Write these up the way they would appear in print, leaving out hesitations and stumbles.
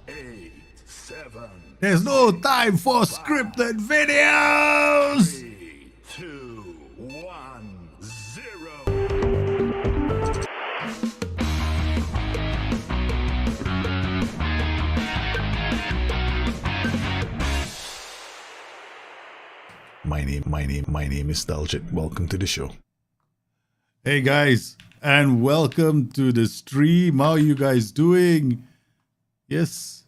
8, 7. There's no time for scripted videos! 3, 2, 1, 0. My name is Daljit. Welcome to the show. Hey guys, and welcome to the stream. How are you guys doing? Yes.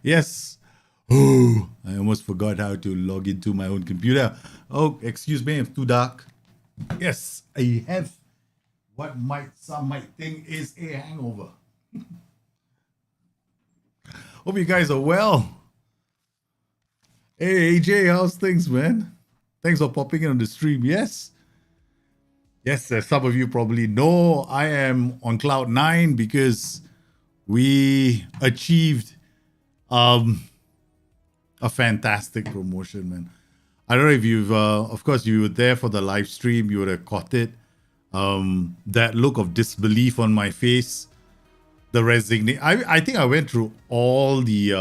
Yes. Oh, I almost forgot how to log into my own computer. Oh, excuse me, it's too dark. Yes, I have what some might think is a hangover. Hope you guys are well. Hey AJ, how's things, man? Thanks for popping in on the stream. Yes, as some of you probably know, I am on cloud 9 because we achieved a fantastic promotion, man. I don't know if you've, of course, you were there for the live stream. You would have caught it. That look of disbelief on my face, the resignation. I think I went through all the,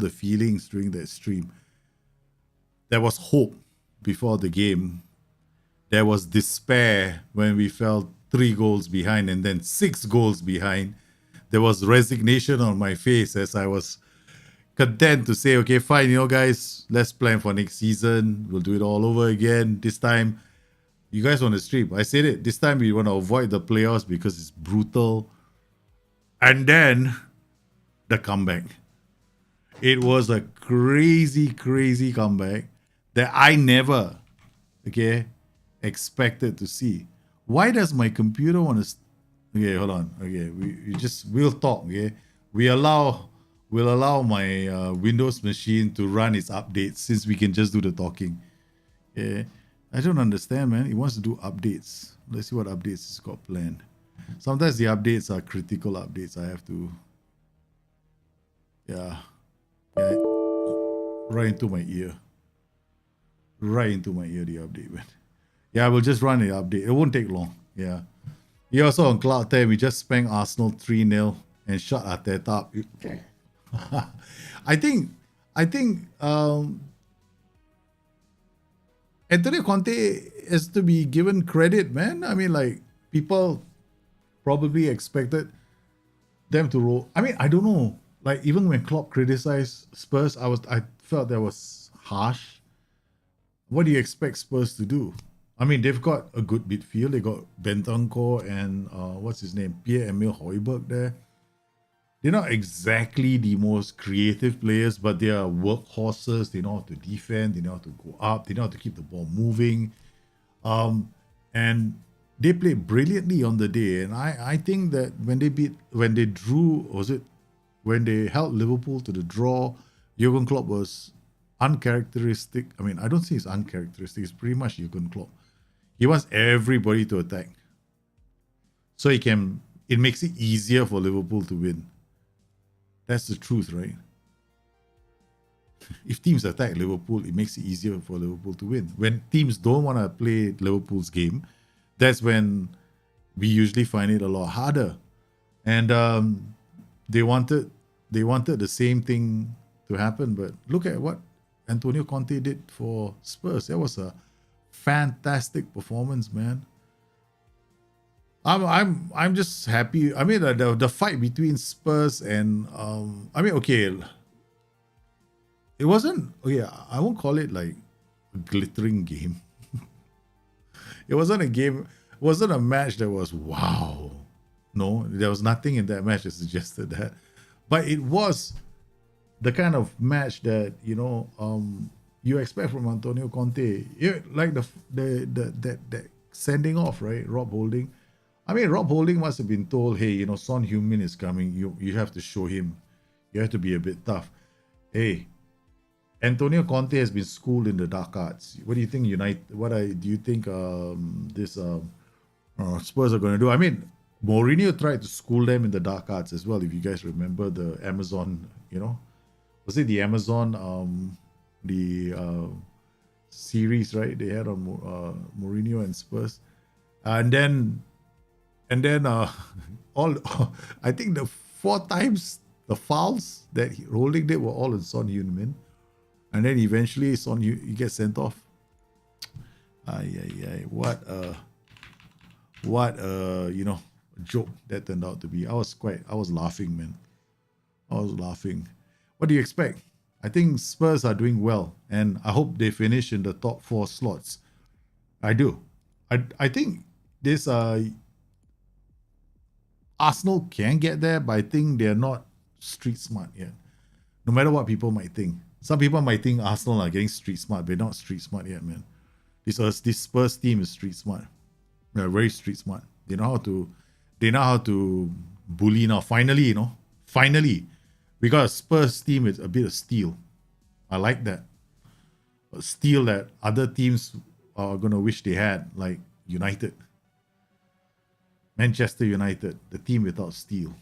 feelings during that stream. There was hope before the game. There was despair when we fell 3 goals behind and then 6 goals behind. There was resignation on my face as I was content to say, okay, fine, guys, let's plan for next season. We'll do it all over again. This time, you guys want to stream. I said it. This time we want to avoid the playoffs because it's brutal. And then the comeback. It was a crazy, crazy comeback that I never, expected to see. Why does my computer want to? Okay, hold on. Okay, we'll talk. Okay, we'll allow my Windows machine to run its updates since we can just do the talking. Yeah, I don't understand, man. It wants to do updates. Let's see what updates it's got planned. Sometimes the updates are critical updates. I have to. Yeah, right into my ear. Right into my ear, the update, man. Yeah, we'll just run the update. It won't take long. Yeah. You're also on Cloud 10. We just spanked Arsenal 3-0 and shut Arteta up. I think Antonio Conte has to be given credit, man. I mean, like, people probably expected them to roll. I mean, I don't know. Like, even when Klopp criticized Spurs, I felt that was harsh. What do you expect Spurs to do? I mean, they've got a good midfield. They got Bentancur and what's his name, Pierre-Emile Højbjerg there. They're not exactly the most creative players, but they are workhorses. They know how to defend. They know how to go up. They know how to keep the ball moving. And they played brilliantly on the day. And I think that when they held Liverpool to the draw, Jurgen Klopp was uncharacteristic. I mean, I don't say it's uncharacteristic. It's pretty much Jurgen Klopp. He wants everybody to attack. So it makes it easier for Liverpool to win. That's the truth, right? If teams attack Liverpool, it makes it easier for Liverpool to win. When teams don't want to play Liverpool's game, that's when we usually find it a lot harder. And they wanted the same thing to happen, but look at what Antonio Conte did for Spurs. That was a fantastic performance, man. I'm just happy. I mean, the fight between Spurs and it wasn't I won't call it like a glittering game. It wasn't a game. It wasn't a match that was wow. No, there was nothing in that match that suggested that. But it was the kind of match that you expect from Antonio Conte. Like that sending off, right? Rob Holding. I mean, Rob Holding must have been told, hey, Son Heung-min is coming. You have to show him. You have to be a bit tough. Hey, Antonio Conte has been schooled in the dark arts. What do you think do you think Spurs are going to do? I mean, Mourinho tried to school them in the dark arts as well. If you guys remember the Amazon, was it the Amazon series, right? They had on Mourinho and Spurs. and then all I think the 4 times the fouls that Holding did were all on Son Heung-min, and then eventually he gets sent off. What joke that turned out to be. I was laughing, man. I was laughing. What do you expect? I think Spurs are doing well, and I hope they finish in the top 4 slots. I do. I think this Arsenal can get there, but I think they're not street smart yet. No matter what people might think. Some people might think Arsenal are getting street smart, but they're not street smart yet, man. This Spurs team is street smart. They're very street smart. They know how to bully now. Finally, we got a Spurs team with a bit of steel. I like that. A steel that other teams are gonna wish they had, like United. Manchester United, the team without steel.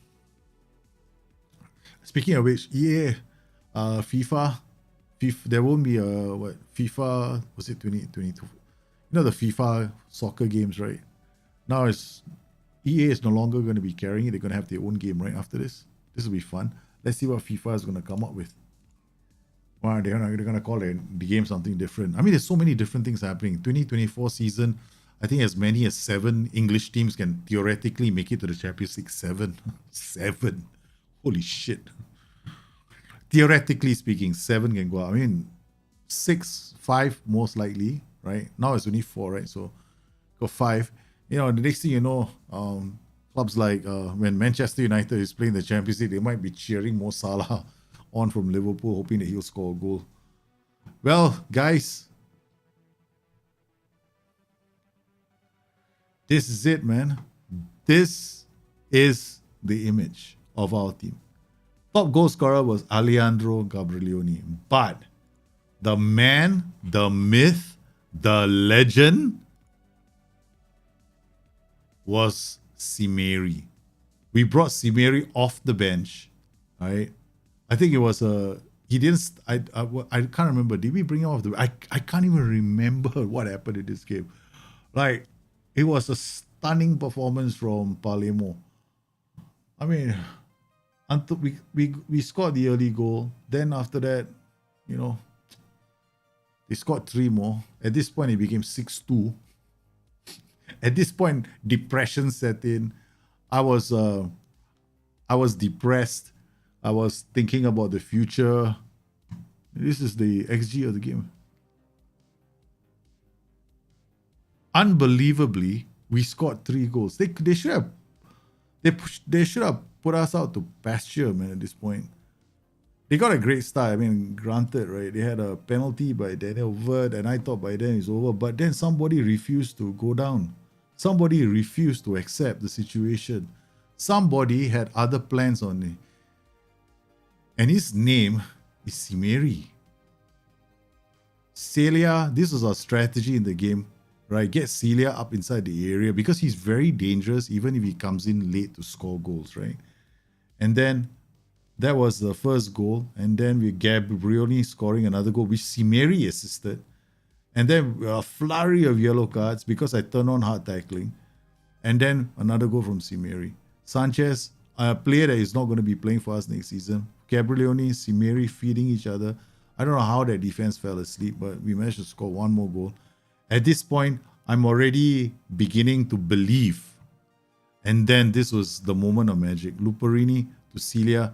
Speaking of which, EA, FIFA, there won't be a FIFA, was it 2022? The FIFA soccer games, right? Now EA is no longer going to be carrying it. They're going to have their own game right after this. This will be fun. Let's see what FIFA is going to come up with. Wow, they're going to call the game something different. I mean, there's so many different things happening. 2024 season, I think as many as 7 English teams can theoretically make it to the Champions League. 7. 7. Holy shit. Theoretically speaking, 7 can go out. I mean, 6, 5 most likely, right? Now it's only 4, right? So go 5. The next thing you know, clubs like when Manchester United is playing the Champions League, they might be cheering Mo Salah on from Liverpool, hoping that he'll score a goal. Well, guys, this is it, man. This is the image of our team. Top goal scorer was Alejandro Gabrielioni, but the man, the myth, the legend was Simeri. We brought Simeri off the bench, right? I think it was he didn't. I can't remember. Did we bring him off the? I can't even remember what happened in this game. Like, it was a stunning performance from Palermo. I mean, until we scored the early goal. Then after that, they scored 3 more. At this point, it became 6-2. At this point, depression set in. I was depressed. I was thinking about the future. This is the XG of the game. Unbelievably, we scored 3 goals. They should have put us out to pasture, man. At this point, they got a great start. I mean, granted, right? They had a penalty by Daniel Vert, and I thought by then it's over. But then somebody refused to go down. Somebody refused to accept the situation. Somebody had other plans on it. And his name is Simeri. Celia, this was our strategy in the game, right? Get Celia up inside the area because he's very dangerous even if he comes in late to score goals, right? And then that was the first goal. And then we Gabrielioni scoring another goal, which Simeri assisted. And then a flurry of yellow cards because I turned on hard tackling. And then another goal from Simeri. Sanchez, a player that is not going to be playing for us next season. Gabrielioni, Simeri feeding each other. I don't know how that defense fell asleep, but we managed to score 1 more goal. At this point, I'm already beginning to believe. And then this was the moment of magic. Luperini to Celia.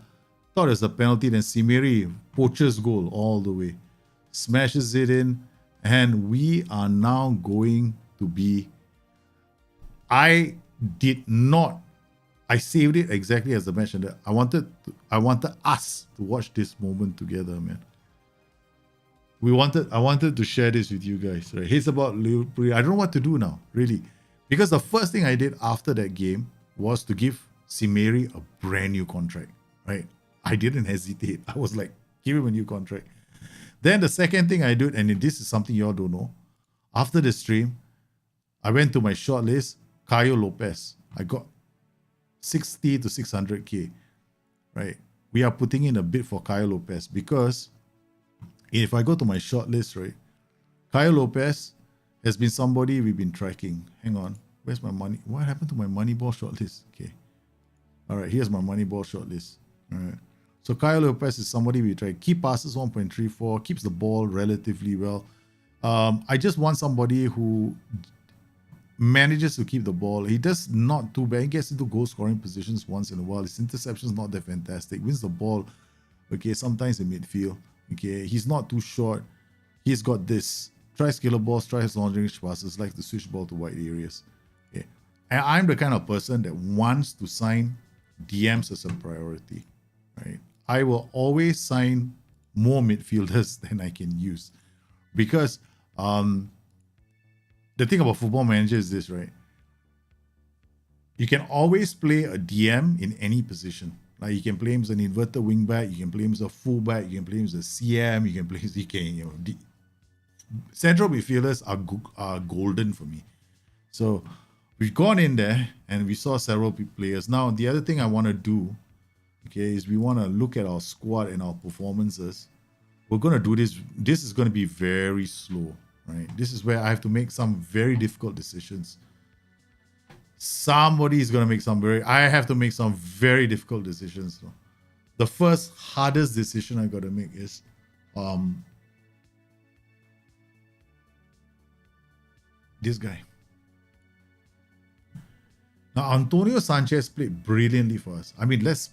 Thought it was a penalty. Then Simeri poaches goal all the way. Smashes it in. And we are now going to be... I saved it exactly as the match ended. I wanted us to watch this moment together, man. I wanted to share this with you guys. Right? It's about Liverpool. I don't know what to do now, really. Because the first thing I did after that game was to give Simeri a brand new contract. Right? I didn't hesitate. I was like, give him a new contract. Then the second thing I did, and this is something you all don't know, after the stream, I went to my shortlist, Caio Lopez. I got 60 to 600K, right? We are putting in a bid for Caio Lopez because if I go to my shortlist, right, Caio Lopez has been somebody we've been tracking. Hang on. Where's my money? What happened to my Moneyball shortlist? Okay. All right, here's my Moneyball shortlist. All right. So Kyle Lopez is somebody we try. Key passes 1.34, keeps the ball relatively well. I just want somebody who manages to keep the ball. He does not too bad. He gets into goal scoring positions once in a while. His interception is not that fantastic. Wins the ball, okay, sometimes in midfield. Okay, he's not too short. He's got this. Tries killer balls, tries long range passes, likes to switch ball to wide areas. Okay. And I'm the kind of person that wants to sign DMs as a priority. Right. I will always sign more midfielders than I can use. Because the thing about Football Manager is this, right? You can always play a DM in any position. Like you can play him as an inverted wingback, you can play him as a fullback, you can play him as a CM, you can play him as central midfielders are golden for me. So we've gone in there and we saw several players. Now the other thing I want to do, okay, is we want to look at our squad and our performances. We're going to do this. This is going to be very slow, right? This is where I have to make some very difficult decisions. Somebody is going to make I have to make some very difficult decisions. So the first hardest decision I got to make is, this guy. Now, Antonio Sanchez played brilliantly for us. I mean, let's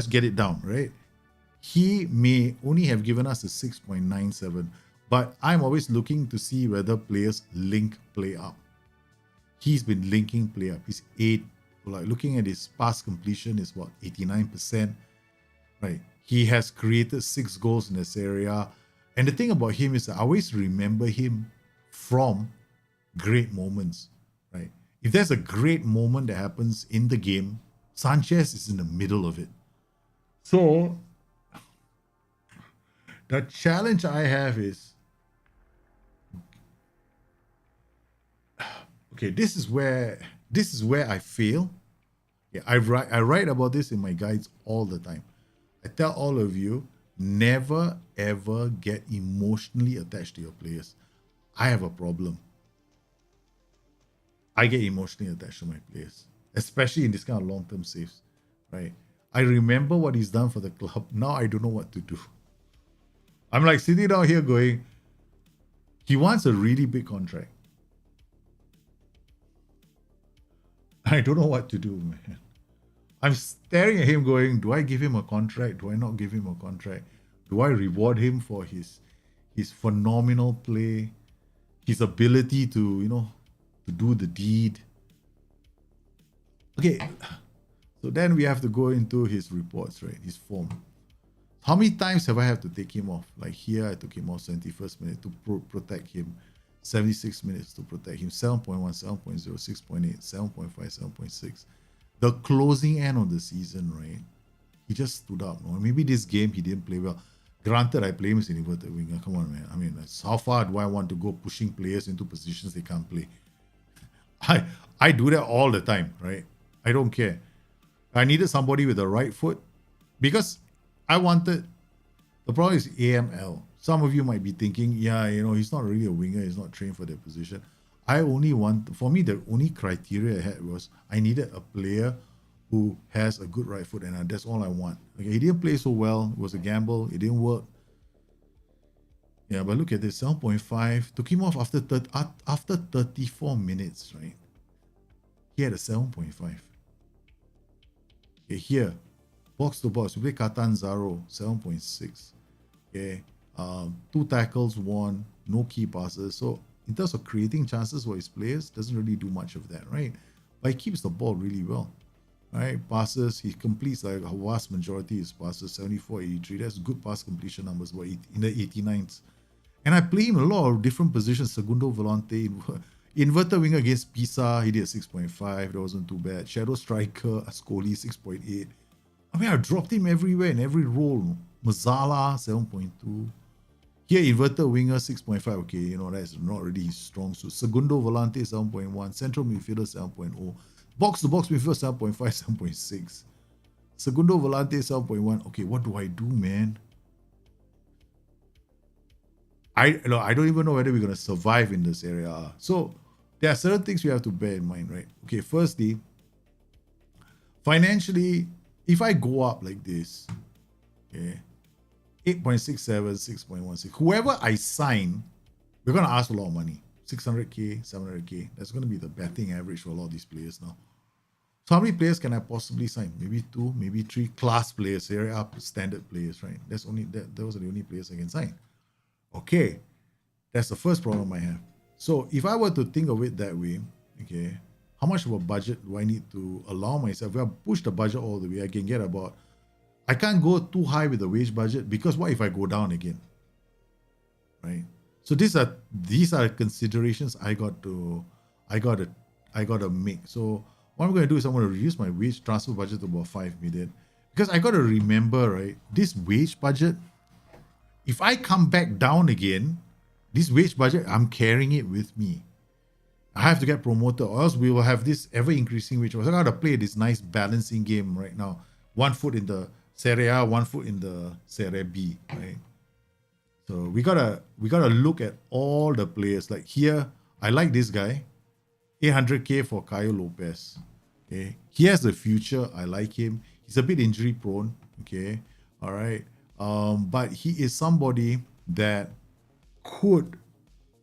get it down, right? He may only have given us a 6.97, but I'm always looking to see whether players link play up. He's been linking play up. He's looking at his pass completion is what, 89%, right? He has created 6 goals in this area. And the thing about him is I always remember him from great moments, right? If there's a great moment that happens in the game, Sanchez is in the middle of it. So the challenge I have is, okay, this is where I fail. Yeah, I write about this in my guides all the time. I tell all of you, never ever get emotionally attached to your players. I have a problem. I get emotionally attached to my players, especially in this kind of long-term saves, right? I remember what he's done for the club. Now I don't know what to do. I'm like sitting down here going, he wants a really big contract. I don't know what to do, man. I'm staring at him going, do I give him a contract? Do I not give him a contract? Do I reward him for his phenomenal play, his ability to, to do the deed? Okay, so then we have to go into his reports, right? His form. How many times have I had to take him off? Like here, I took him off 71st minute to protect him. 76 minutes to protect him. 7.1, 7.0, 6.8, 7.5, 7.6. The closing end of the season, right? He just stood up. No? Maybe this game he didn't play well. Granted, I play him as an inverted winger. Come on, man. I mean, how far do I want to go pushing players into positions they can't play? I do that all the time, right? I don't care. I needed somebody with the right foot because I wanted. The problem is AML. Some of you might be thinking, yeah, he's not really a winger. He's not trained for that position. For me, the only criteria I had was I needed a player who has a good right foot, and that's all I want. Okay, he didn't play so well. It was a gamble. It didn't work. Yeah, but look at this, 7.5. Took him off after 34 minutes, right? He had a 7.5. Okay, here, box to box, we play Catanzaro, 7.6. Okay, 2 tackles, 1, no key passes. So in terms of creating chances for his players, doesn't really do much of that, right? But he keeps the ball really well, right? Passes, he completes like a vast majority of his passes, 74, 83. That's good pass completion numbers, but in the 89s. And I play him in a lot of different positions. Segundo Volante, inverted winger against Pisa, he did a 6.5. That wasn't too bad. Shadow striker, Ascoli, 6.8. I mean, I dropped him everywhere in every role. Mazzala, 7.2. Here, inverted winger, 6.5. Okay, that's not really his strong suit. Segundo Volante, 7.1. Central midfielder, 7.0. Box-to-box midfielder, 7.5, 7.6. Segundo Volante, 7.1. Okay, what do I do, man? I don't even know whether we're going to survive in this area. So, there are certain things we have to bear in mind, right? Okay, firstly, financially, if I go up like this, okay, 8.67, 6.16, whoever I sign, we're going to ask a lot of money. 600K, 700K. That's going to be the betting average for a lot of these players now. So how many players can I possibly sign? Maybe 2, maybe 3 class players, Serie A standard players, right? Those are the only players I can sign. Okay, that's the first problem I have. So if I were to think of it that way, okay, how much of a budget do I need to allow myself? If I push the budget all the way, I can get about. I can't go too high with the wage budget because what if I go down again, right? So these are considerations I got to make. So what I'm going to do is I'm going to reduce my wage transfer budget to about 5 million because I got to remember, right? This wage budget, if I come back down again, this wage budget, I'm carrying it with me. I have to get promoted, or else we will have this ever increasing wage. So I got to play this nice balancing game right now. 1 foot in the Serie A, 1 foot in the Serie B, right? So we gotta look at all the players. Like here, I like this guy, 800K for Caio Lopez. Okay, he has the future. I like him. He's a bit injury prone. Okay, all right. But he is somebody that could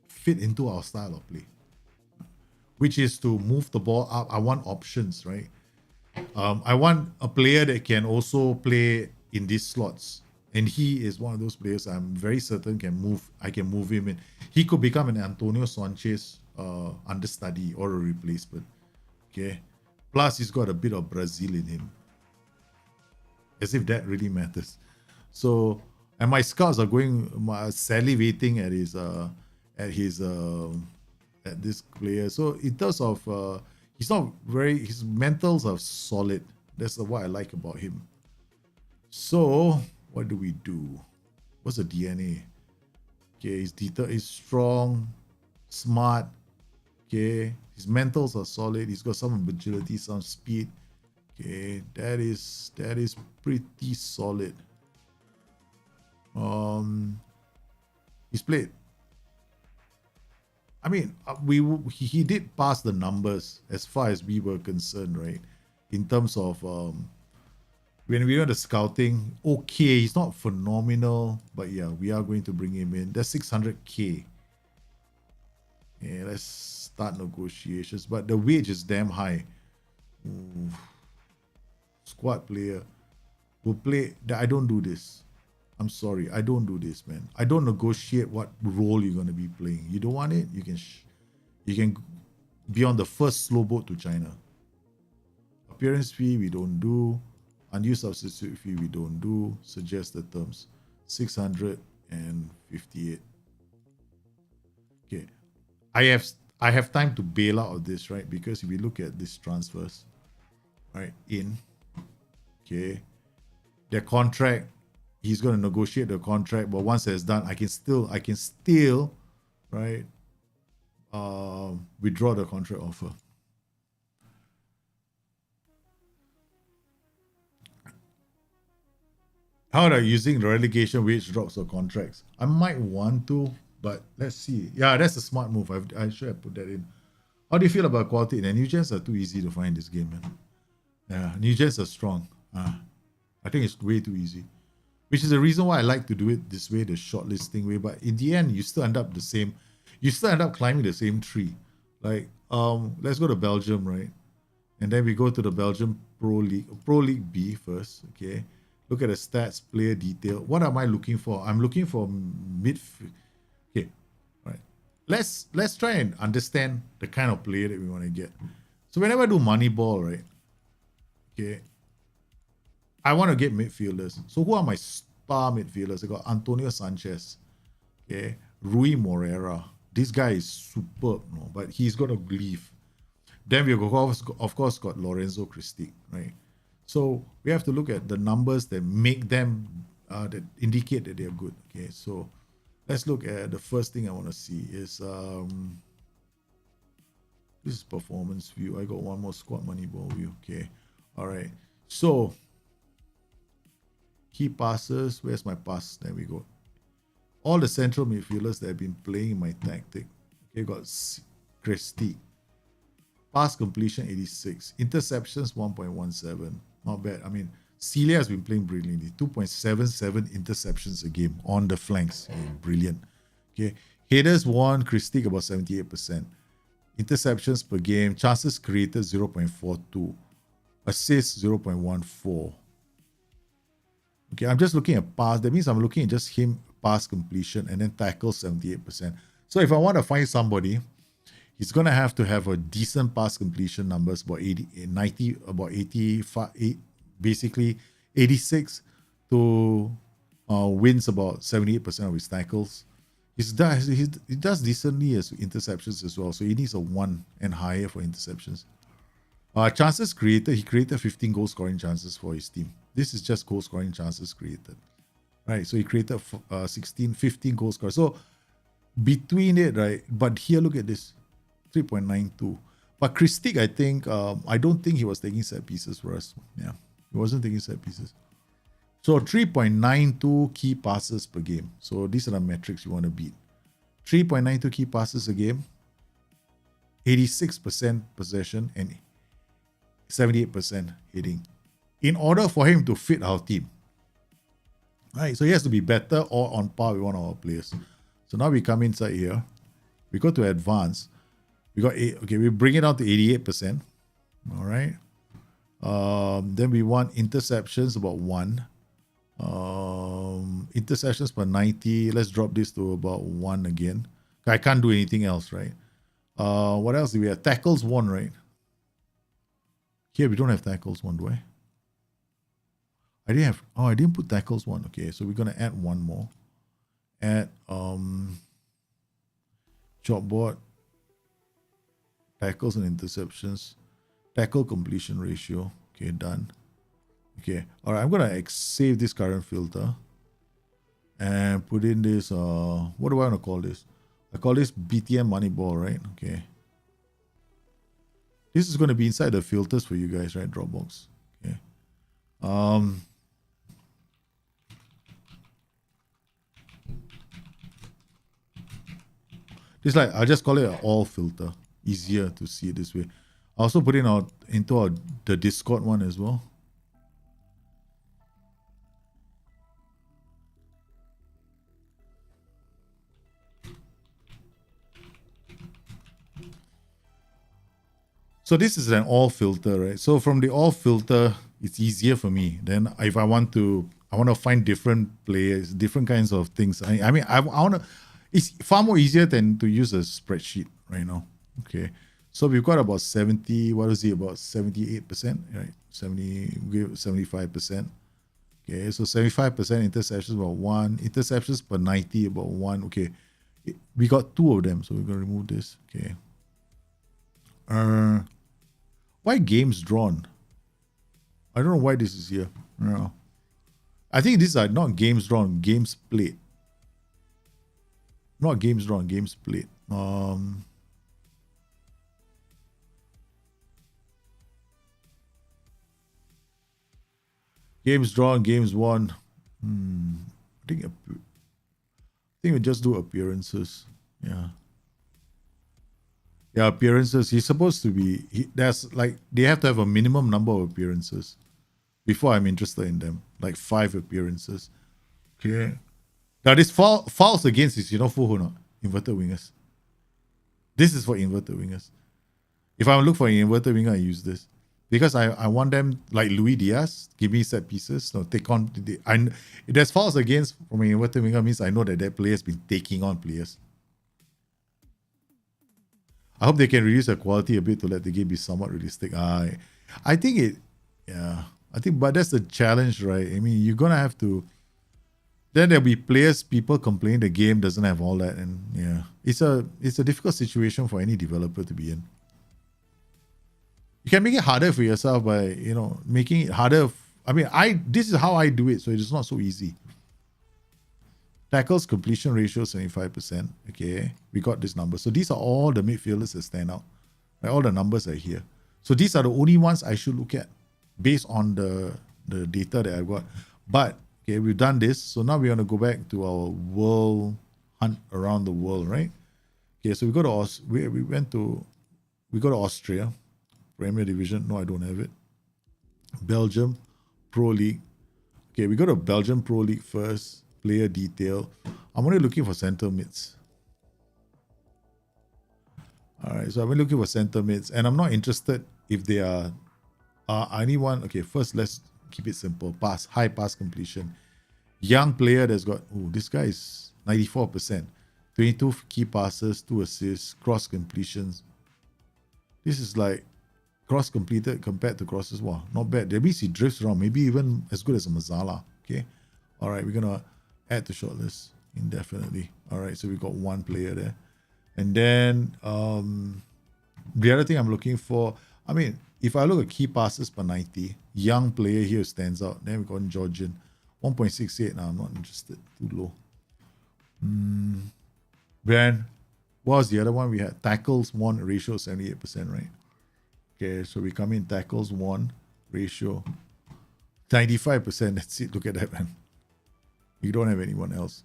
fit into our style of play, which is to move the ball up. I want options, right? I want a player that can also play in these slots. And he is one of those players I'm very certain can move. I can move him in. He could become an Antonio Sanchez understudy or a replacement. Okay. Plus, he's got a bit of Brazil in him. As if that really matters. So, and my scouts are going salivating at this player. So in terms of his mentals are solid. That's what I like about him. So what do we do? What's the DNA? Okay, his detail is strong, smart. Okay, his mentals are solid. He's got some agility, some speed. Okay, that is pretty solid. He's played. I mean, he did pass the numbers as far as we were concerned, right? In terms of when we went to scouting, okay, he's not phenomenal, but yeah, we are going to bring him in. That's 600K. Yeah, let's start negotiations. But the wage is damn high. Ooh. Squad player will play. I don't do this. I'm sorry, I don't do this, man. I don't negotiate what role you're going to be playing. You don't want it, you can be on the first slow boat to China. Appearance fee, we don't do. Unused substitute fee, we don't do. Suggest the terms. 658. Okay. I have time to bail out of this, right? Because if we look at these transfers, right, okay, their contract, he's going to negotiate the contract, but once that's done, I can still, right, withdraw the contract offer. How are you using the relegation wage drops or contracts? I might want to, but let's see. Yeah, that's a smart move. I should have put that in. How do you feel about quality? And new gens are too easy to find this game, man. Yeah, new gens are strong. I think it's way too easy. Which is the reason why I like to do it this way, the shortlisting way. But in the end, you still end up the same. You still end up climbing the same tree. Like, let's go to Belgium, right? And then we go to the Belgium Pro League B first, okay? Look at the stats, player detail. What am I looking for? I'm looking for midfield. Okay, all right. Let's try and understand the kind of player that we want to get. So whenever I do Moneyball, right? Okay, I want to get midfielders. So who are my star midfielders? I got Antonio Sanchez. Okay, Rui Moreira. This guy is superb, no? But he's got to leave. Then we of course got Lorenzo Christique, right? So we have to look at the numbers that make them that indicate that they're good. Okay, so let's look at the first thing I want to see is this is performance view. I got one more squad Moneyball view. Okay, all right. So key passes. Where's my pass? There we go. All the central midfielders that have been playing in my tactic. Okay, got Christie. Pass completion 86. Interceptions 1.17. Not bad. I mean, Celia has been playing brilliantly. 2.77 interceptions a game on the flanks. Yeah, brilliant. Okay. Headers won. Christie about 78%. Interceptions per game. Chances created 0.42. Assists 0.14. Okay, I'm just looking at pass. That means I'm looking at just him pass completion and then tackle 78%. So if I want to find somebody, he's going to have a decent pass completion numbers, about 80, 90, about 85, basically 86 to wins about 78% of his tackles. He does decently as interceptions as well. So he needs a 1 and higher for interceptions. Chances created, he created 15 goal scoring chances for his team. This is just goal scoring chances created. Right, so he created 15 goal scorers. So between it, right, but here look at this, 3.92. But Christic, I think, I don't think he was taking set pieces for us. Yeah, he wasn't taking set pieces. So 3.92 key passes per game. So these are the metrics you want to beat. 3.92 key passes a game, 86% possession, and 78% hitting. In order for him to fit our team. Right, so he has to be better or on par with one of our players. So now we come inside here. We go to advanced. We got 8. Okay, we bring it down to 88%. All right. Then we want interceptions about 1. Interceptions per 90. Let's drop this to about 1 again. I can't do anything else, right? What else do we have? Tackles 1, right? Here we don't have tackles 1, do I? I didn't put tackles 1. Okay, so we're gonna add 1 more. Add chop board, tackles and interceptions, tackle completion ratio. Okay, done. Okay, all right. I'm gonna save this current filter and put in this. What do I want to call this? I call this BTM Moneyball, right? Okay. This is gonna be inside the filters for you guys, right? Dropbox. Okay. It's like I'll just call it an all filter. Easier to see it this way. I also put it into the Discord one as well. So this is an all filter, right? So from the all filter, it's easier for me. Then if I want to find different players, different kinds of things. I want to. It's far more easier than to use a spreadsheet right now. Okay, so we've got about 70. What is it? About 78%, right? 75%. Okay, so 75% interceptions about 1. Interceptions per 90 about 1. Okay, we got 2 of them, so we're gonna remove this. Okay. Why games drawn? I don't know why this is here. No. I think these are not games drawn, games played. Not games drawn, games played. Games drawn, games won. I think we just do appearances. Yeah. Yeah, appearances. He's supposed to be. They have to have a minimum number of appearances before I'm interested in them. Like 5 appearances. Okay. Now this fouls against is full or not? Inverted wingers. This is for inverted wingers. If I look for an inverted winger, I use this. Because I want them like Luis Diaz, give me set pieces. No, take on. If there's fouls against from an inverted winger means I know that player has been taking on players. I hope they can reduce the quality a bit to let the game be somewhat realistic. I think but that's the challenge, right? I mean, you're gonna have to. Then there'll be people complain the game doesn't have all that, and yeah, it's a difficult situation for any developer to be in. You can make it harder for yourself by making it harder. This is how I do it, so it is not so easy. Tackles completion ratio 75%. Okay, we got this number. So these are all the midfielders that stand out. Right? All the numbers are here. So these are the only ones I should look at based on the data that I've got. But okay, we've done this. So now we're going to go back to our world hunt around the world, right? Okay, so we go to we go to Austria, Premier Division. No, I don't have it. Belgium, Pro League. Okay, we go to Belgium Pro League first. Player detail. I'm only looking for center mids. All right, so I'm looking for center mids, and I'm not interested if they are anyone. Okay, first let's keep it simple. High pass completion. Young player that's got, this guy is 94%. 22 key passes, 2 assists, cross completions. This is like cross completed compared to crosses. Wow, not bad. That means he drifts around, maybe even as good as a Mazzala. Okay. All right, we're going to add to shortlist indefinitely. All right, so we got one player there. And then the other thing I'm looking for, I mean, if I look at key passes per 90, young player here stands out. Then we got Georgian. 1.68. Now I'm not interested. Too low. Brand. What was the other one? We had tackles 1 ratio 78%, right? Okay, so we come in tackles 1 ratio 95%. That's it. Look at that, man. You don't have anyone else.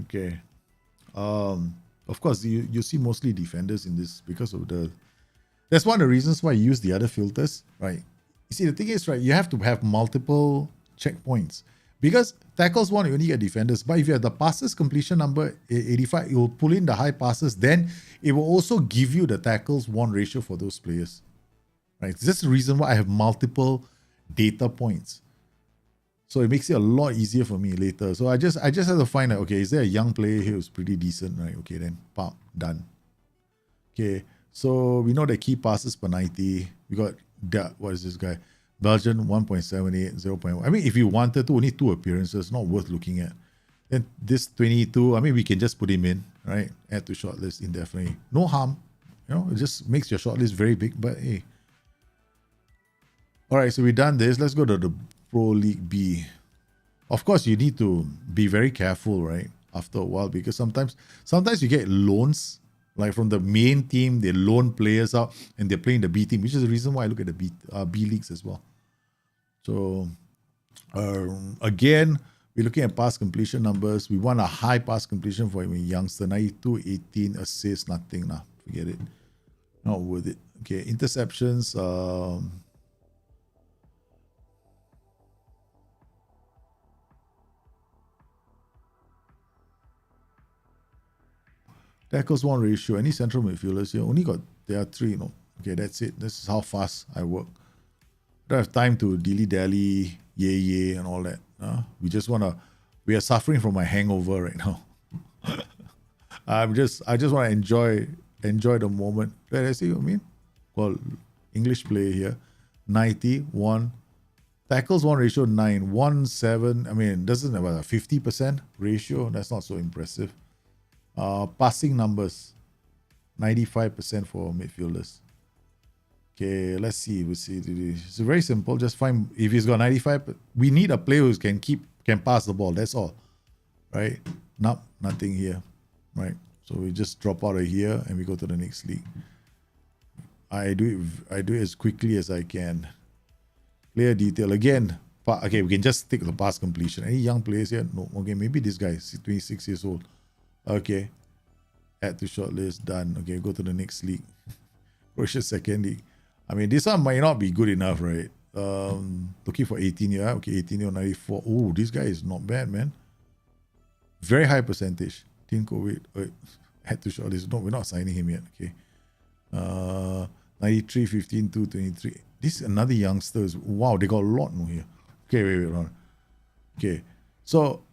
Okay. Of course, you see mostly defenders in this because of that's one of the reasons why you use the other filters, right? You see, the thing is, right, you have to have multiple checkpoints. Because tackles 1, you only get defenders. But if you have the passes completion number 85, it will pull in the high passes. Then it will also give you the tackles 1 ratio for those players. Right? That's the reason why I have multiple data points. So it makes it a lot easier for me later. So I just have to find out, okay, is there a young player here who's pretty decent, right? Okay, then pop, done. Okay, so we know the key passes per 90. We got that. What is this guy? Belgian 1.78, 0.1. I mean, if you wanted to, only 2 appearances, not worth looking at. Then this 22, I mean, we can just put him in, right? Add to shortlist indefinitely. No harm. It just makes your shortlist very big, but hey. All right, so we've done this. Let's go to the Pro League B. Of course, you need to be very careful, right? After a while, because sometimes you get loans, like from the main team, they loan players out and they're playing the B team, which is the reason why I look at the B leagues as well. So, again, we're looking at pass completion numbers. We want a high pass completion for a youngster. 92, 18 assists, nothing. Nah, forget it. Not worth it. Okay, interceptions. Tackles 1 ratio. Any central midfielders here? There are 3. No. Okay, that's it. This is how fast I work. Don't have time to dilly-dally, yay, and all that. We are suffering from a hangover right now. I just want to enjoy the moment. Did I see what I mean? Well, English player here. 91. Tackles 1 ratio 9. 1, 7. I mean, doesn't have a 50% ratio. That's not so impressive. Passing numbers, 95% for midfielders. Okay, let's see. It's very simple. Just find if he's got 95. We need a player who can pass the ball. That's all, right? Nothing here, right? So we just drop out of here and we go to the next league. I do it as quickly as I can. Player detail again. Okay, we can just take the pass completion. Any young players here? No. Okay, maybe this guy is 26 years old. Okay, add to shortlist, done. Okay, go to the next league. Croatia second league. I mean, this one might not be good enough, right? Looking for 18 year. Okay, 18 year 94. Oh, this guy is not bad, man. Very high percentage. Team COVID. Add to shortlist. No, we're not signing him yet. Okay. 93, 15, 2, 23. This is another youngster. Wow, they got a lot more here. Okay, wait. Okay, so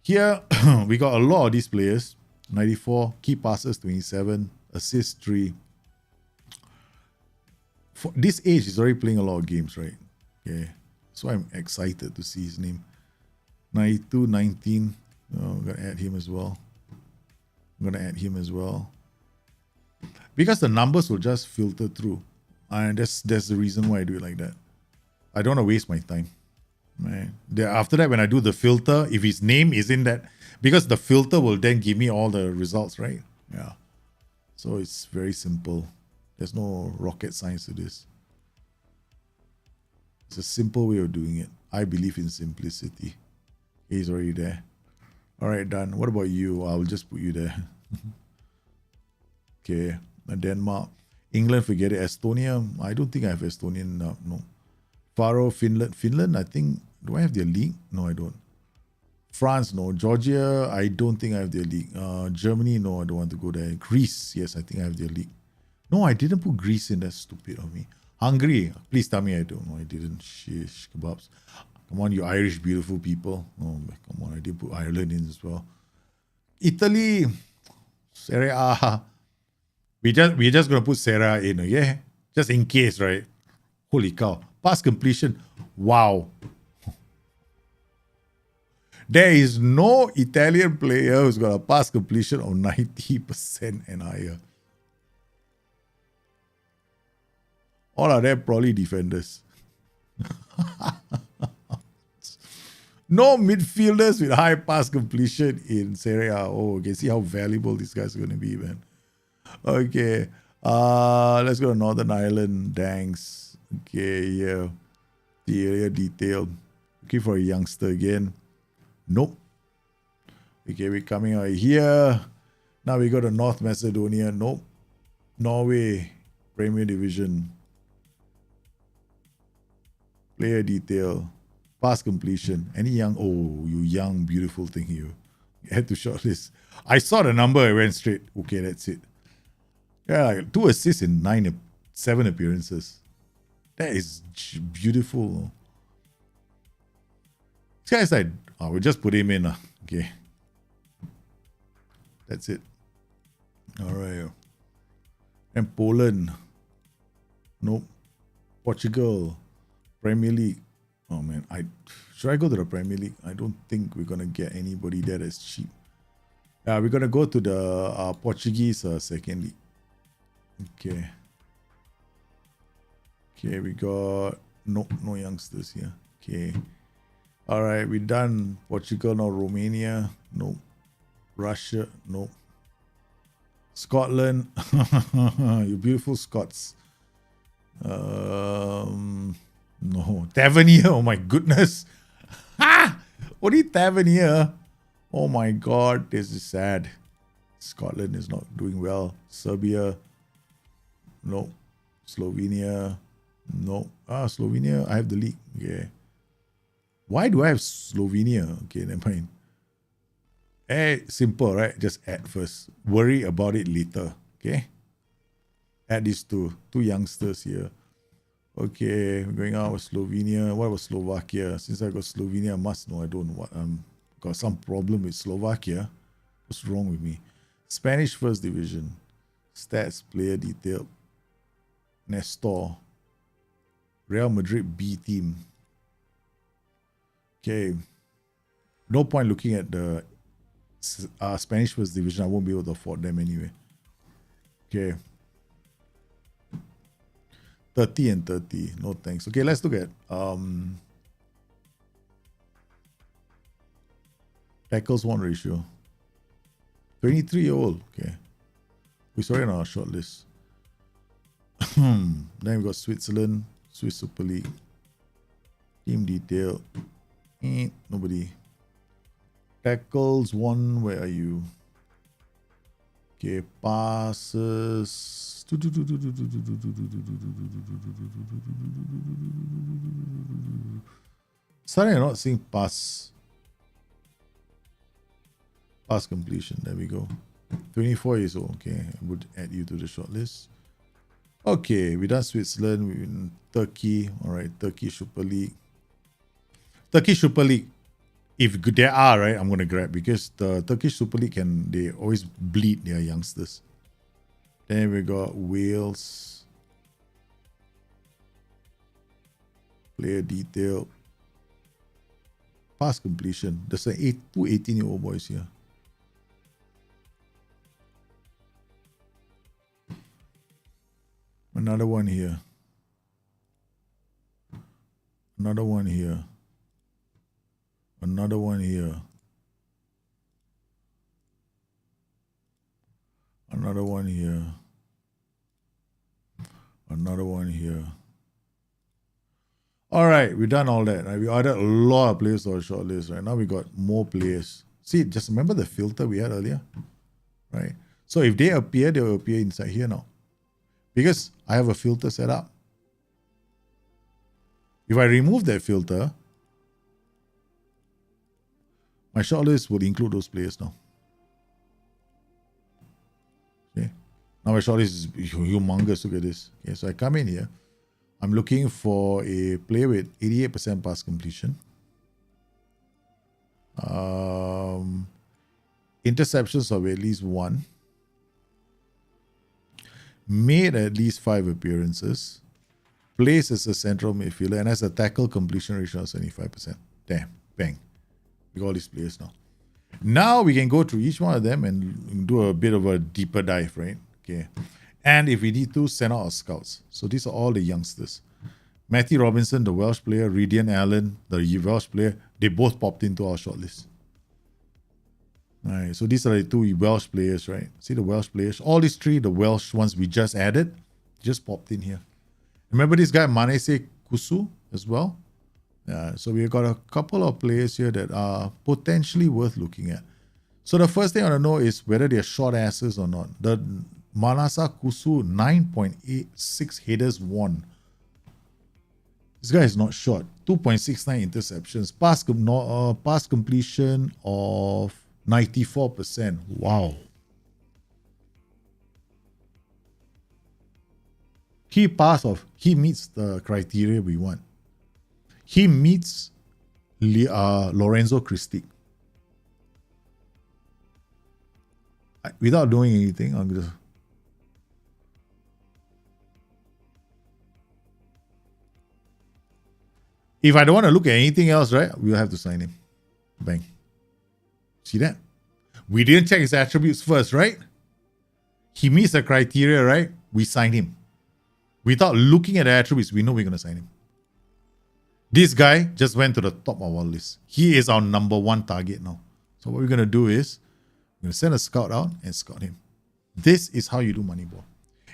here, we got a lot of these players. 94, key passes 27, assists 3. For this age, he's already playing a lot of games, right? Okay, so I'm excited to see his name. 92, 19. I'm going to add him as well. Because the numbers will just filter through. And that's the reason why I do it like that. I don't want to waste my time. Right. After that, when I do the filter, if his name is in that, because the filter will then give me all the results, right? Yeah. So it's very simple. There's no rocket science to this. It's a simple way of doing it. I believe in simplicity. He's already there. All right, done. What about you? I'll just put you there. Okay. Denmark. England, forget it. Estonia, I don't think I have Estonian. No. Faroe, Finland. Finland, I think, do I have their league? No, I don't. France, no. Georgia, I don't think I have their league. Germany, no, I don't want to go there. Greece, yes, I think I have their league. No, I didn't put Greece in. That's stupid of me. Hungary, please tell me I don't. No, I didn't. Shish kebabs. Come on, you Irish beautiful people. Oh, come on, I did put Ireland in as well. Italy, Serie A. We're just gonna put Serie A in, okay? Just in case, right? Holy cow. Pass completion. Wow. There is no Italian player who's got a pass completion of 90% and higher. All of them probably defenders. No midfielders with high pass completion in Serie A. Oh, you can see how valuable these guys are going to be, man. Okay. Let's go to Northern Ireland. Danks. Okay, yeah. The area detail. Looking for a youngster again. Nope. Okay, we're coming out here. Now we go to North Macedonia. Nope. Norway. Premier Division. Player detail. Pass completion. Any young... Oh, you young, beautiful thing here. You had to shortlist. I saw the number. I went straight. Okay, that's it. Yeah, like 2 assists in 7 appearances. That is beautiful. This guy's like... Oh, we'll just put him in. Okay. That's it. All right. And Poland. Nope. Portugal. Premier League. Oh, man. Should I go to the Premier League? I don't think we're going to get anybody there that's cheap. Yeah, we're going to go to the Portuguese second league. Okay. Okay, we got... No youngsters here. Okay. All right, we're done. Portugal, now Romania. No. Russia. No. Scotland. You beautiful Scots. No. Tavernier. Oh my goodness. Ha! Only Tavernier. Oh my god, this is sad. Scotland is not doing well. Serbia. No. Slovenia. No. Slovenia. I have the league. Okay. Why do I have Slovenia? Okay, never mind. Simple, right? Just add first. Worry about it later. Okay? Add these two youngsters here. Okay, we're going out with Slovenia. What was Slovakia? Since I got Slovenia, I must know. I don't know what. Got some problem with Slovakia. What's wrong with me? Spanish First Division. Stats, player detail. Nestor. Real Madrid B team. Okay. No point looking at the Spanish First Division. I won't be able to afford them anyway. Okay. 30 and 30. No thanks. Okay, let's look at tackles won ratio. 23-year-old. Okay. We saw it on our short list. Then we got Switzerland, Swiss Super League. Team detail. Nobody. Tackles won. Where are you? Okay, passes. Sorry, I'm not seeing pass completion. There we go. 24 years old. Okay, I would add you to the short list. Okay, we done Switzerland. We in Turkey. All right, Turkey Super League. Turkish Super League. If there are, right, I'm gonna grab because the Turkish Super League they always bleed their youngsters. Then we got Wales. Player detail. Pass completion. There's two 18-year-old boys here. Another one here. Another one here. Another one here. Another one here. Another one here. All right, we've done all that. Right? We added a lot of players to our short list. Right now, we got more players. See, just remember the filter we had earlier, right? So if they appear, they will appear inside here now. Because I have a filter set up. If I remove that filter, my shortlist would include those players now. Okay. Now my shortlist is humongous. Look at this. Okay, so I come in here. I'm looking for a player with 88% pass completion. Interceptions of at least 1. Made at least 5 appearances. Plays as a central midfielder and has a tackle completion ratio of 75%. Damn, bang. We got all these players now. Now we can go through each one of them and do a bit of a deeper dive, right? Okay. And if we need to, send out our scouts. So these are all the youngsters. Matthew Robinson, the Welsh player, Ridian Allen, the Welsh player, they both popped into our shortlist. All right, so these are the 2 Welsh players, right? See the Welsh players? All these 3, the Welsh ones we just added, just popped in here. Remember this guy, Manese Kusu, as well? So we've got a couple of players here that are potentially worth looking at. So the first thing I want to know is whether they're short asses or not. The Manasa Kusu, 9.86 headers won. This guy is not short. 2.69 interceptions. Pass completion of 94%. Wow. He meets the criteria we want. He meets Lorenzo Christie. Without doing anything, I'm just... If I don't want to look at anything else, right, we'll have to sign him. Bang. See that? We didn't check his attributes first, right? He meets the criteria, right? We sign him. Without looking at the attributes, we know we're going to sign him. This guy just went to the top of our list. He is our number 1 target now. So what we're going to do is, we're going to send a scout out and scout him. This is how you do Moneyball.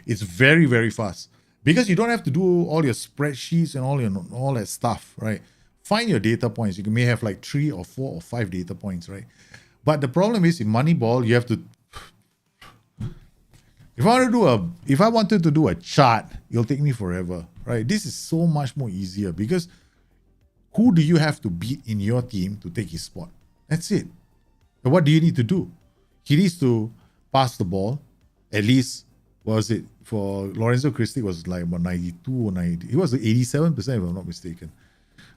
It's very, very fast. Because you don't have to do all your spreadsheets and all that stuff, right? Find your data points. You may have like 3 or 4 or 5 data points, right? But the problem is in Moneyball, you have to... If I wanted to do a chart, it'll take me forever, right? This is so much more easier because who do you have to beat in your team to take his spot? That's it. But what do you need to do? He needs to pass the ball. At least, what was it? For Lorenzo Christie was like about 92 or 90. He was 87%, if I'm not mistaken.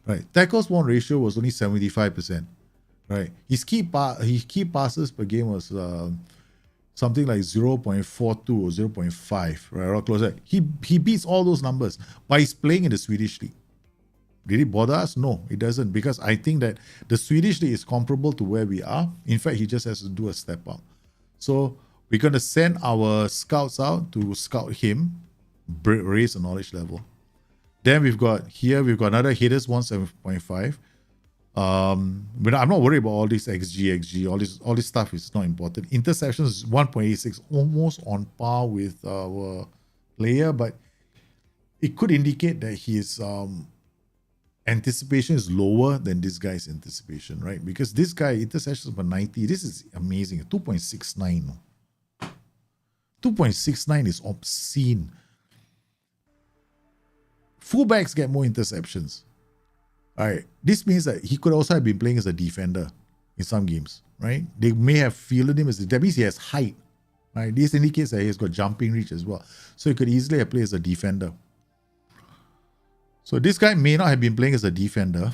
Right. Tackles won ratio was only 75%. Right. His key passes per game was something like 0.42 or 0.5. Right. Or closer. He beats all those numbers, but he's playing in the Swedish league. Did it bother us? No, it doesn't, because I think that the Swedish league is comparable to where we are. In fact, he just has to do a step up. So we're going to send our scouts out to scout him, raise the knowledge level. Then we've got another headers 1.5. I'm not worried about all this XG, all this stuff is not important. Interceptions is 1.86, almost on par with our player, but it could indicate that his anticipation is lower than this guy's anticipation, right? Because this guy interceptions about 90. This is amazing. 2.69. 2.69 is obscene. Fullbacks get more interceptions. All right. This means that he could also have been playing as a defender in some games, right? They may have fielded him that means he has height, right? This indicates that he's got jumping reach as well. So he could easily have played as a defender. So this guy may not have been playing as a defender.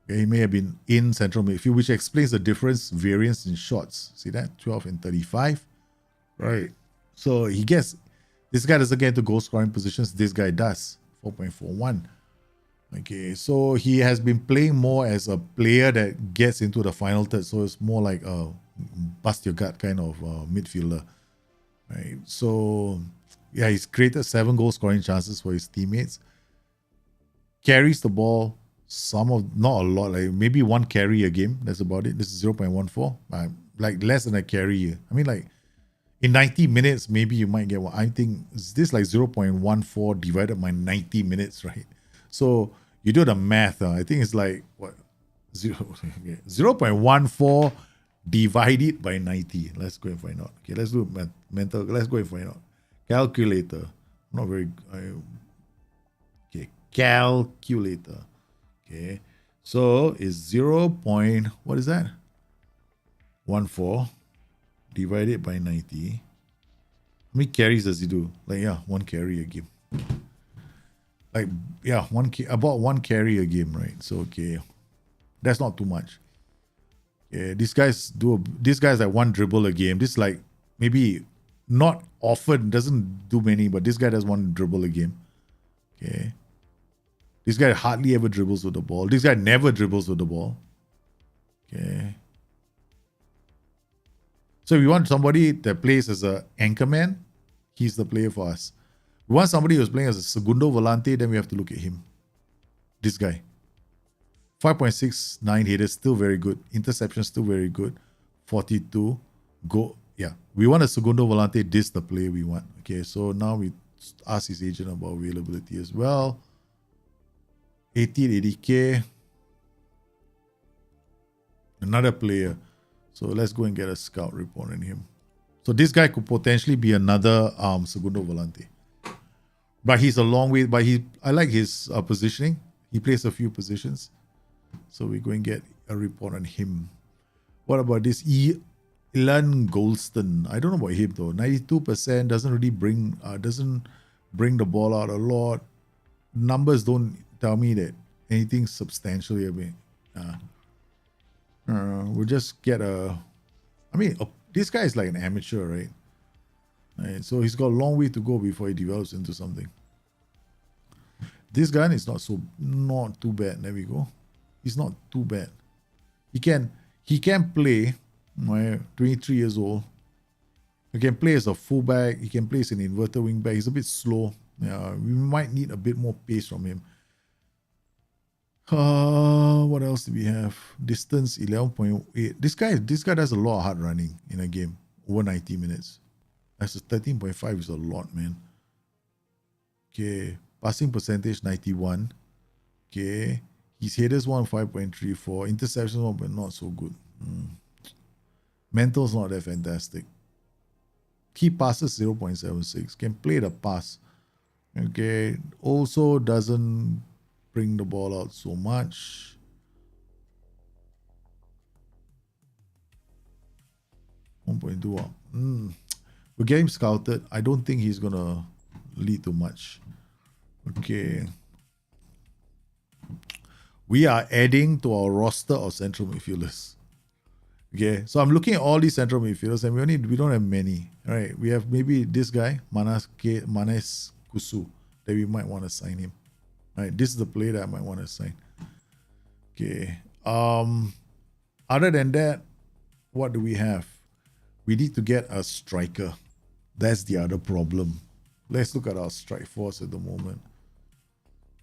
Okay, he may have been in central midfield, which explains the variance in shots. See that? 12 and 35. Right. So this guy doesn't get into goal scoring positions. This guy does. 4.41. Okay, so he has been playing more as a player that gets into the final third. So it's more like a bust your gut kind of midfielder. Right. So yeah, he's created 7 goal scoring chances for his teammates. Carries the ball, not a lot, like maybe 1 carry a game. That's about it. This is 0.14. Like less than a carry. I mean, like in 90 minutes, maybe you might get one. I think this like 0.14 divided by 90 minutes, right? So you do the math. I think it's like what 0.14 divided by 90. Let's go and find out. Okay, let's do mental. Let's go and find out. Calculator. Not very. Okay, calculator. Okay, so it's 0. What is that? 14 divided by 90. How many carries does he do? Like, yeah, 1 carry a game. Like, yeah, about 1 carry a game, right? So, okay, that's not too much. Yeah, these guys like 1 dribble a game. This like maybe not often, doesn't do many, but this guy does 1 dribble a game. Okay. This guy hardly ever dribbles with the ball. This guy never dribbles with the ball. Okay. So if we want somebody that plays as an anchor man, he's the player for us. We want somebody who's playing as a segundo volante, then we have to look at him. This guy. 5.69 headers, still very good. Interception, still very good. 42. Go. Yeah. We want a segundo volante. This is the player we want. Okay, so now we ask his agent about availability as well. 80K. Another player. So let's go and get a scout report on him. So this guy could potentially be another segundo volante. But he's a long way. But I like his positioning. He plays a few positions. So we're going to get a report on him. What about this Ilan Golston? I don't know about him though. 92% doesn't really bring the ball out a lot. Numbers don't tell me that anything substantial here. We'll just get this guy is like an amateur, right? Right? So he's got a long way to go before he develops into something. This guy is not too bad. There we go. He's not too bad. He can play. 23 years old. He can play as a fullback. He can play as an inverted wingback. He's a bit slow. Yeah, we might need a bit more pace from him. What else do we have? Distance 11.8. This guy does a lot of hard running in a game over 90 minutes. That's a 13.5 is a lot, man. Okay, passing percentage 91. Okay, his headers 5.34. Interceptions 1, but not so good. Mental's not that fantastic. Key passes 0.76. Can play the pass. Okay, also doesn't bring the ball out so much. We're getting scouted. I don't think he's gonna lead to much. Okay. We are adding to our roster of central midfielders. Okay, so I'm looking at all these central midfielders, and we don't have many. All right, we have maybe this guy Manes Kusu that we might want to sign him. All right, this is the player that I might want to sign. Okay. Other than that, what do we have? We need to get a striker. That's the other problem. Let's look at our strike force at the moment.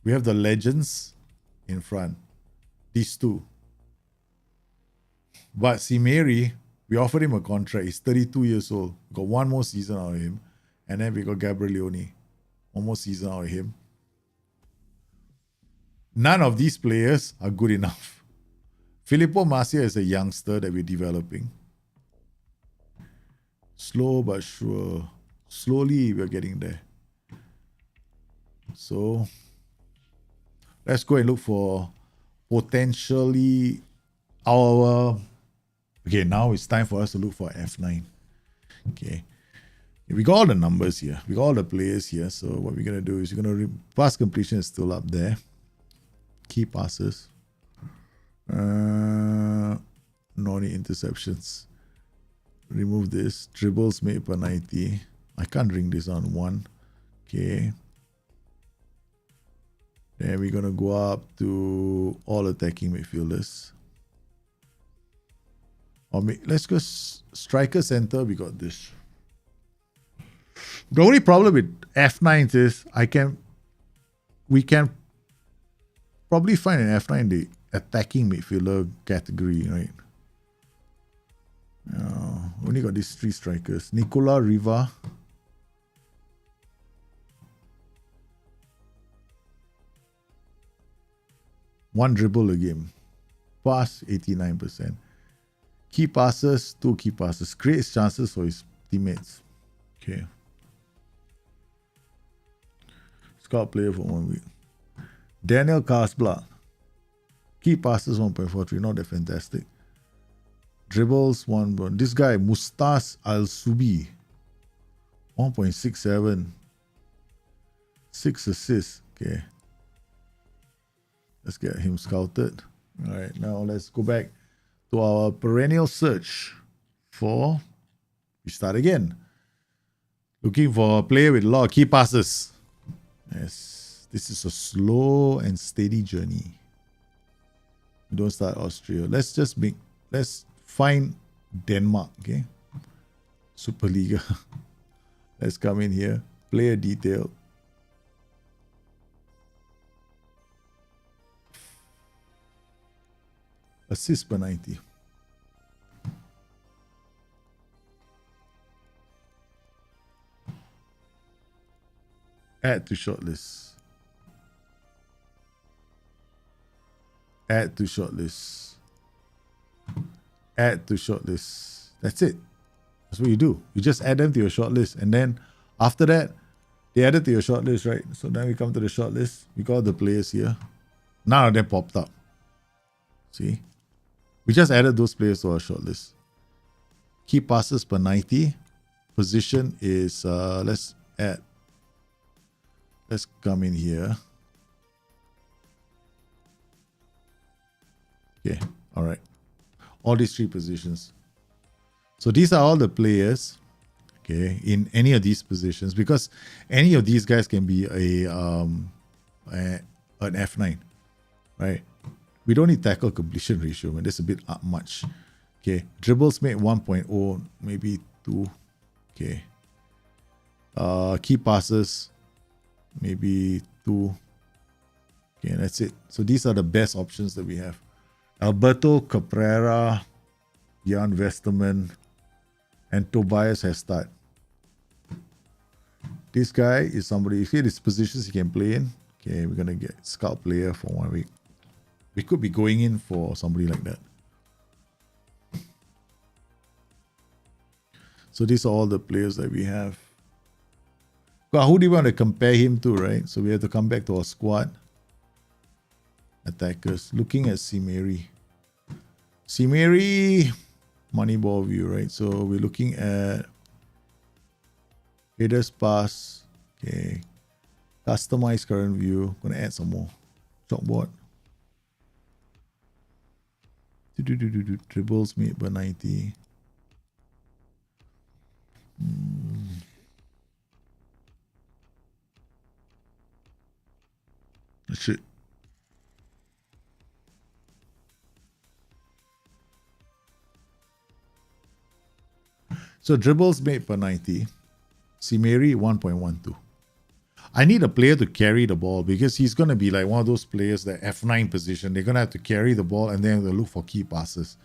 We have the legends in front. These two. But Simeri, we offered him a contract. He's 32 years old. Got 1 more season out of him. And then we got Gabriel Leone. 1 more season out of him. None of these players are good enough. Filippo Masia is a youngster that we're developing. Slow but sure. Slowly we're getting there. So let's go and look for potentially our... Okay, now it's time for us to look for F9. Okay. We got all the numbers here. We got all the players here. So what we're going to do is we're going to... Pass completion is still up there. Key passes. No any interceptions. Remove this. Dribbles made per 90. I can't ring this on 1. Okay. Then we're going to go up to all attacking midfielders. Or let's go striker center. We got this. The only problem with F9s is we can probably find an F9 in the attacking midfielder category, right? Only got these 3 strikers. Nicola Riva. One dribble a game. Pass 89%. Key passes, 2 key passes. Creates chances for his teammates. Okay. Scout player for 1 week. Daniel Castblock. Key passes 1.43, not that fantastic. Dribbles 1. This guy, Mustas Al Subi. 1.67. 6 assists. Okay. Let's get him scouted. All right, now let's go back to our perennial search for. We start again. Looking for a player with a lot of key passes. Yes, this is a slow and steady journey. Don't start Austria. Let's find Denmark, okay? Superliga. Let's come in here. Player detail. Assist per 90. Add to shortlist. Add to shortlist. Add to shortlist. That's it. That's what you do. You just add them to your shortlist. And then after that, they added to your shortlist, right? So then we come to the shortlist. We got the players here. None of them popped up. See? We just added those players to our shortlist. Key passes per 90. Position is, let's come in here. Okay, all right. All these 3 positions. So these are all the players, okay, in any of these positions, because any of these guys can be an F9, right? We don't need tackle completion ratio, man. That's a bit much. Okay, dribbles made 1.0, maybe 2. Okay. Key passes, maybe 2. Okay, that's it. So these are the best options that we have. Alberto Caprera, Jan Westerman, and Tobias Hestad. This guy is somebody, if he has positions he can play in, okay, we're going to get scout player for 1 week. We could be going in for somebody like that. So these are all the players that we have. Well, who do you want to compare him to, right? So we have to come back to our squad. Attackers. Looking at Simeri. Simeri, Moneyball view, right? So we're looking at headers pass. Okay. Customize current view. Gonna add some more. Chalkboard. Dribbles made by 90. That's it. So dribbles made per 90. Simeri 1.12. I need a player to carry the ball because he's going to be like one of those players that F9 position. They're going to have to carry the ball and then they'll look for key passes.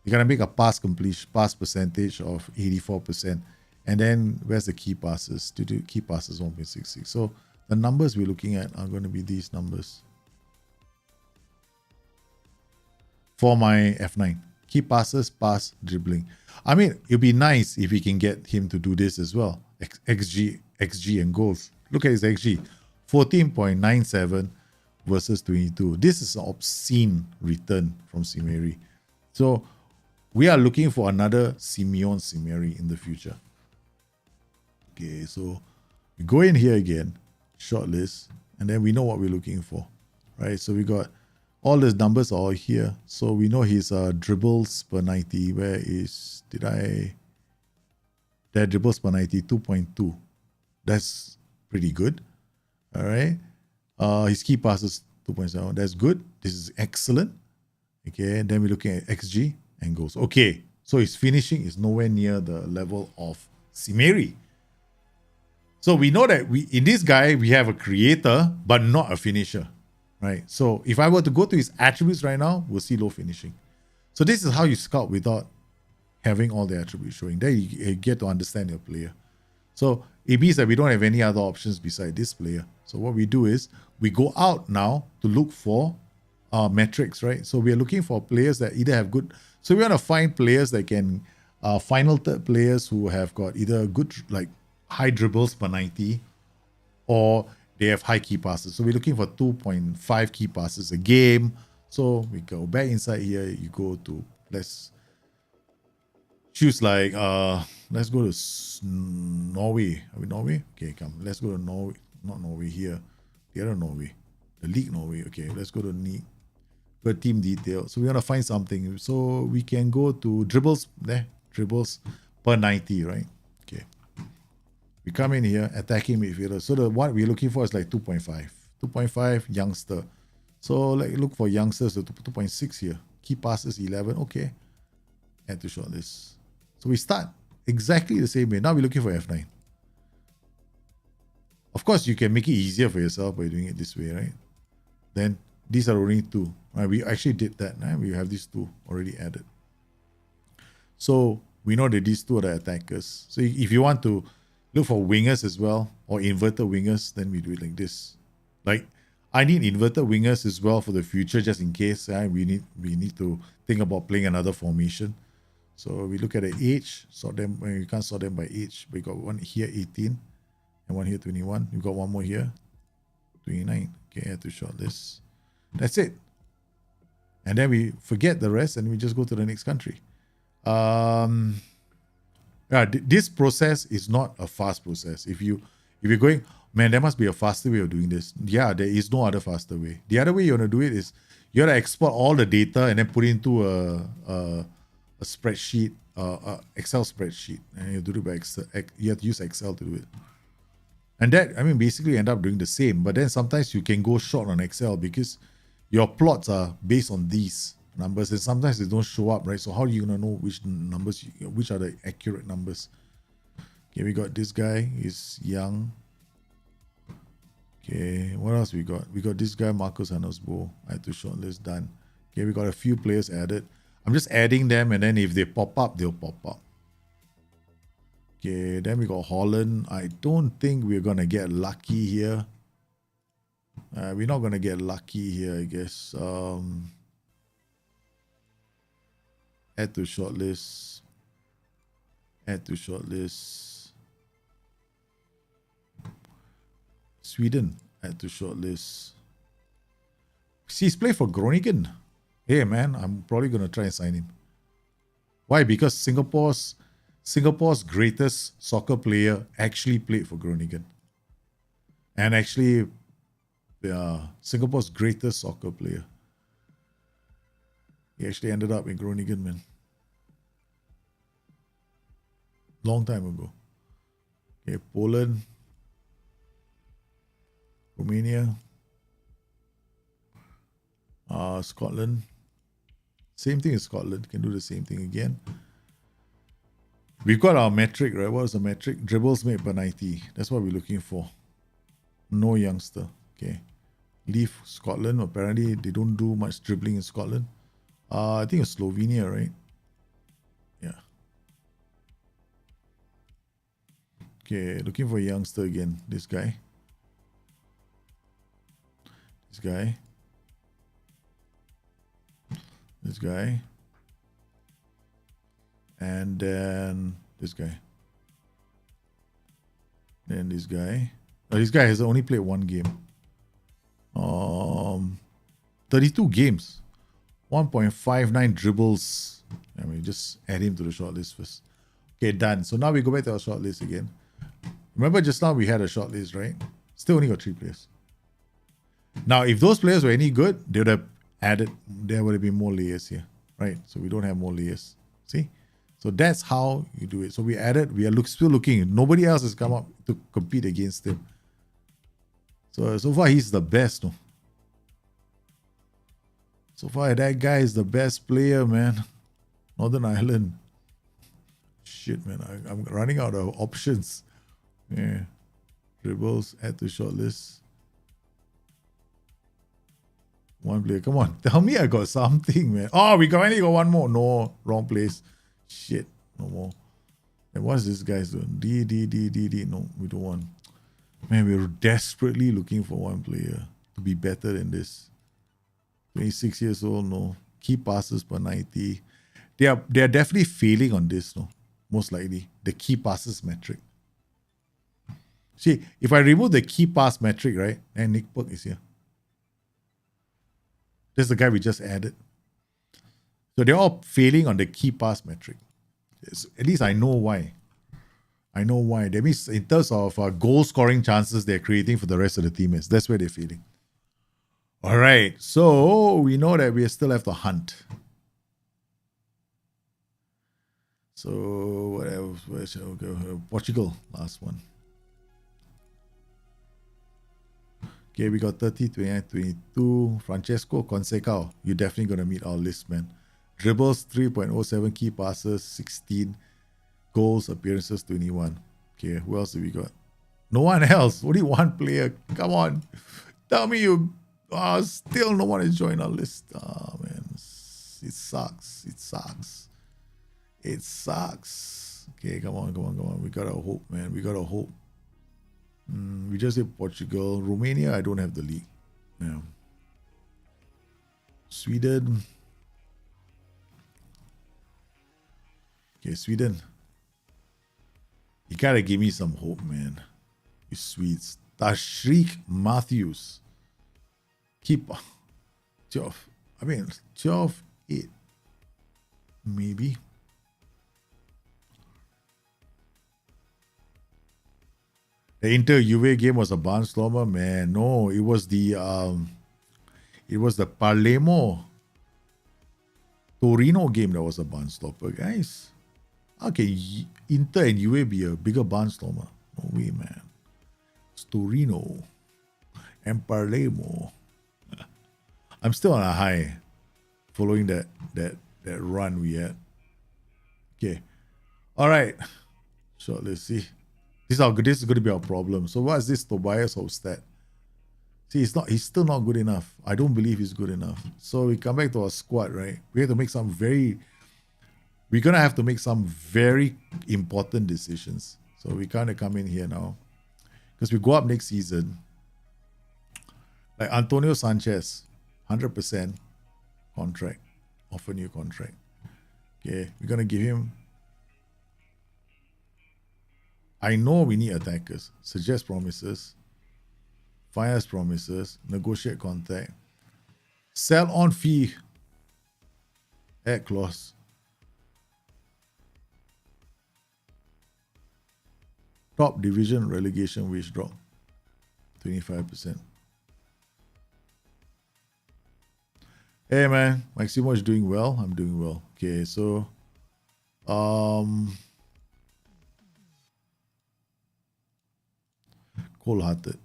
They're going to make a pass percentage of 84%. And then where's the key passes? To do key passes 1.66. So the numbers we're looking at are going to be these numbers. For my F9. Key passes, pass, dribbling. I mean, it'd be nice if we can get him to do this as well. XG and goals. Look at his XG. 14.97 versus 22. This is an obscene return from Simeri. So we are looking for another Simeon Simeri in the future. Okay, so we go in here again, shortlist, and then we know what we're looking for, right? So we got all these numbers are all here. So we know his dribbles per 90. Where is, that dribbles per 90, 2.2. That's pretty good. All right. His key passes 2.7. That's good. This is excellent. Okay. And then we're looking at XG and goals. Okay. So his finishing is nowhere near the level of Simeri. So we know that in this guy, we have a creator, but not a finisher. Right. So if I were to go to his attributes right now, we'll see low finishing. So this is how you scout without having all the attributes showing. There you get to understand your player. So it means that we don't have any other options beside this player. So what we do is we go out now to look for metrics, right? So we are looking for players that either have good. So we want to find players that can final third players who have got either good, like high dribbles per 90, or they have high key passes. So we're looking for 2.5 key passes a game. So we go back inside here. You go to, let's choose like, let's go to Norway. Are we Norway? Okay, come. Let's go to Norway. Not Norway here. The other Norway. The league Norway. Okay, let's go to team detail. So we want to find something. So we can go to dribbles there. Dribbles per 90, right? Okay. We come in here, attacking midfielder. So the what we're looking for is like 2.5. 2.5 youngster. So like look for youngsters, 2.6 here. Key passes 11. Okay. Add to shortlist. So we start exactly the same way. Now we're looking for F9. Of course, you can make it easier for yourself by doing it this way, right? Then these are only two. Right? We actually did that. Right? We have these two already added. So we know that these two are the attackers. So if you want to look for wingers as well, or inverted wingers, then we do it like this. Like I need inverted wingers as well for the future, just in case we need to think about playing another formation. So we look at the age, sort them. We can't sort them by age. We got one here 18, and one here 21. We got one more here 29. Okay, add to shortlist. That's it. And then we forget the rest, and we just go to the next country. This process is not a fast process. If you're going, man, there must be a faster way of doing this. Yeah, there is no other faster way. The other way you want to do it is you got to export all the data and then put it into a spreadsheet, Excel spreadsheet, and you do it by Excel. You have to use Excel to do it. And that, I mean, basically you end up doing the same. But then sometimes you can go short on Excel because your plots are based on these numbers, and sometimes they don't show up, right? So how are you gonna know which numbers, which are the accurate numbers? Okay, we got this guy, he's young. Okay, what else we got? We got this guy, Marcus Hannesbo. I had to shortlist, done. Okay, we got a few players added. I'm just adding them, and then if they pop up, they'll pop up. Okay, then we got Holland. I don't think we're gonna get lucky here. We're not gonna get lucky here, I guess. Add to shortlist. Add to shortlist. Sweden. Add to shortlist. See, he's played for Groningen. Hey man, I'm probably gonna try and sign him. Why? Because Singapore's greatest soccer player actually played for Groningen. And actually, Singapore's greatest soccer player. He actually ended up in Groningen, man. Long time ago. Okay, Poland. Romania. Scotland. Same thing as Scotland. Can do the same thing again. We've got our metric, right? What is the metric? Dribbles made per 90. That's what we're looking for. No youngster. Okay. Leave Scotland. Apparently, they don't do much dribbling in Scotland. I think it's Slovenia, right? Yeah. Okay, looking for a youngster again. This guy. This guy. This guy. And then this guy. Then this guy. Oh, this guy has only played one game. 32 games. 1.59 dribbles. And we just add him to the shortlist first. Okay, done. So now we go back to our shortlist again. Remember just now we had a shortlist, right? Still only got 3 players. Now, if those players were any good, they would have added, there would have been more layers here, right? So we don't have more layers. See? So that's how you do it. So we added, we are still looking. Nobody else has come up to compete against him. So far, he's the best. No? So far, that guy is the best player, man. Northern Ireland. Shit, man. I'm running out of options. Yeah. Dribbles, add to shortlist. One player. Come on. Tell me I got something, man. Oh, we only got one more. No, wrong place. Shit. No more. And what's this guy's doing? D. No, we don't want. Man, we're desperately looking for one player to be better than this. 26 years old, no. Key passes per 90. They are definitely failing on this, no? Most likely. The key passes metric. See, if I remove the key pass metric, right? And Nick Perk is here. This is the guy we just added. So they're all failing on the key pass metric. At least I know why. I know why. That means in terms of goal scoring chances they're creating for the rest of the teammates, that's where they're failing. All right. So we know that we still have to hunt. So what else? Where shall we go? Portugal, last one. Okay, we got 30, 29, 22. Francesco Consecao. You're definitely going to meet our list, man. Dribbles, 3.07. Key passes, 16. Goals, appearances, 21. Okay, who else do we got? No one else. Only one player. Come on. Tell me you... still no one has joined our list. Oh, man. It sucks. It sucks. It sucks. Okay, come on. We got to hope, man. We got to hope. We just did Portugal. Romania, I don't have the league. Yeah. Sweden. Okay, Sweden. You gotta give me some hope, man. You Swedes. Tashreeq Matthews. Keep 12. 12, 8. Maybe. The Inter Juve game was a barnstormer, man. No, it was the Palermo Torino game that was a barnstormer, guys. How can Inter and Juve be a bigger barnstormer? No way, man. It's Torino and Palermo. I'm still on a high following that run we had. Okay. All right. So let's see. This is going to be our problem. So what is this Tobias Hofstad? See, he's still not good enough. I don't believe he's good enough. So we come back to our squad, right? We're going to have to make some very important decisions. So we kind of come in here now. Because we go up next season. Like Antonio Sanchez, 100% contract. Offer new contract. Okay, we're going to give him... I know we need attackers. Suggest promises. Fires promises. Negotiate contact. Sell on fee. Add clause. Top division relegation wage drop. 25%. Hey man, Maximo is doing well. I'm doing well. Okay, so cold-hearted.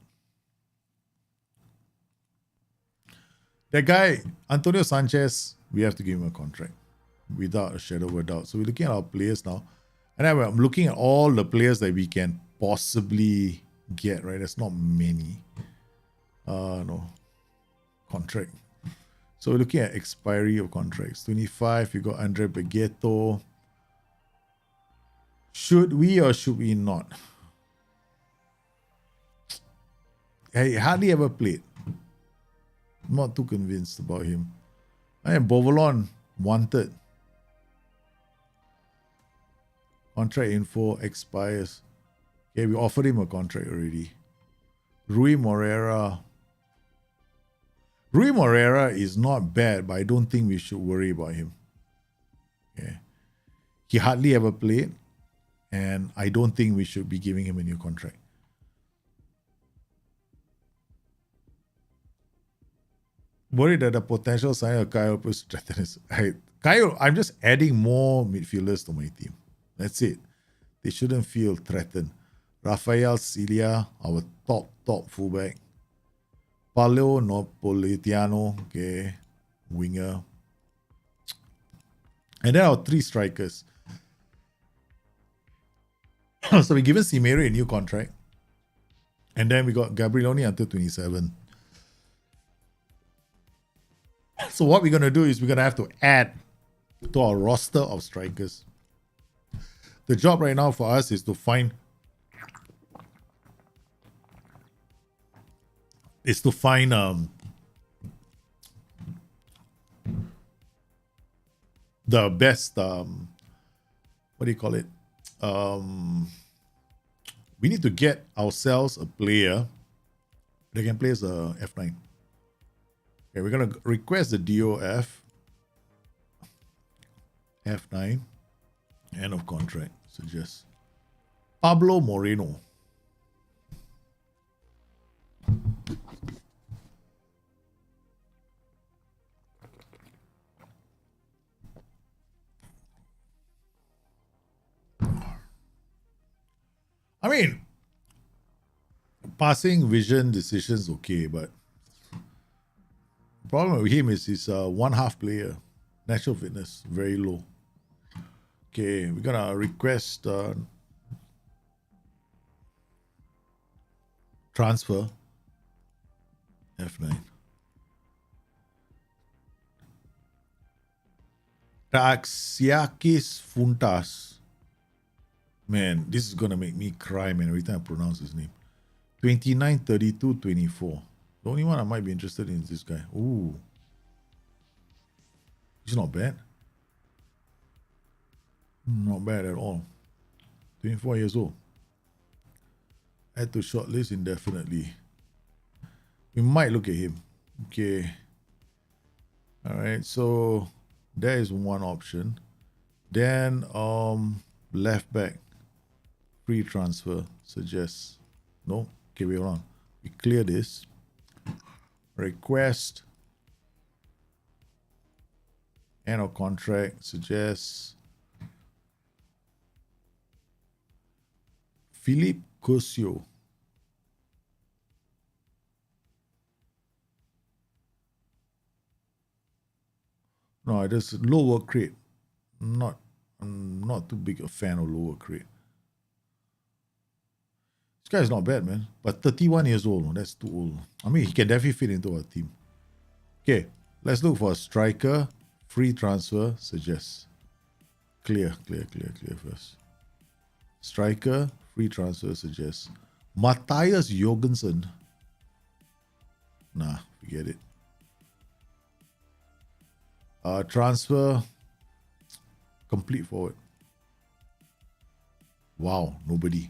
That guy, Antonio Sanchez, we have to give him a contract without a shadow of a doubt. So we're looking at our players now. And I'm looking at all the players that we can possibly get, right? There's not many. No. Contract. So we're looking at expiry of contracts. 25, you got Andre Begetto. Should we or should we not? I hardly ever played. I'm not too convinced about him. And Bovolon wanted. Contract info expires. Okay, we offered him a contract already. Rui Moreira. Rui Moreira is not bad, but I don't think we should worry about him. Okay. He hardly ever played, and I don't think we should be giving him a new contract. Worried that the potential signing of Kyle will strengthen his... Kyle, I'm just adding more midfielders to my team. That's it. They shouldn't feel threatened. Rafael Cilia, our top fullback. Paolo Napolitano, okay, winger. And then our 3 strikers. So we given Simere a new contract. And then we got Gabrieloni until 27. So what we're going to do is we're going to have to add to our roster of strikers. The job right now for us is to find the best, what do you call it? We need to get ourselves a player that can play as a F9. Okay, we're going to request the DOF F9, end of contract, suggest Pablo Moreno. I mean, passing vision decisions okay, but the problem with him is he's a one-half player. Natural fitness, very low. Okay, we're gonna request transfer F9. Taxiakis Funtas. Man, this is gonna make me cry, man, every time I pronounce his name. 29, 32, 24. The only one I might be interested in is this guy. Ooh. He's not bad. Not bad at all. 24 years old. Add to shortlist indefinitely. We might look at him. Okay. Alright, so there is one option. Then left back. Free transfer. Suggest. No. Okay, wait on. We clear this. Request. End of contract. Suggest. Philippe Cosio. No, it is low work rate. I'm not too big a fan of low work rate. This guy is not bad, man. But 31 years old, that's too old. I mean, he can definitely fit into our team. Okay, let's look for a striker. Free transfer, suggest. Clear first. Striker, free transfer, suggest. Matthias Jorgensen. Nah, forget it. Transfer. Complete forward. Wow, nobody.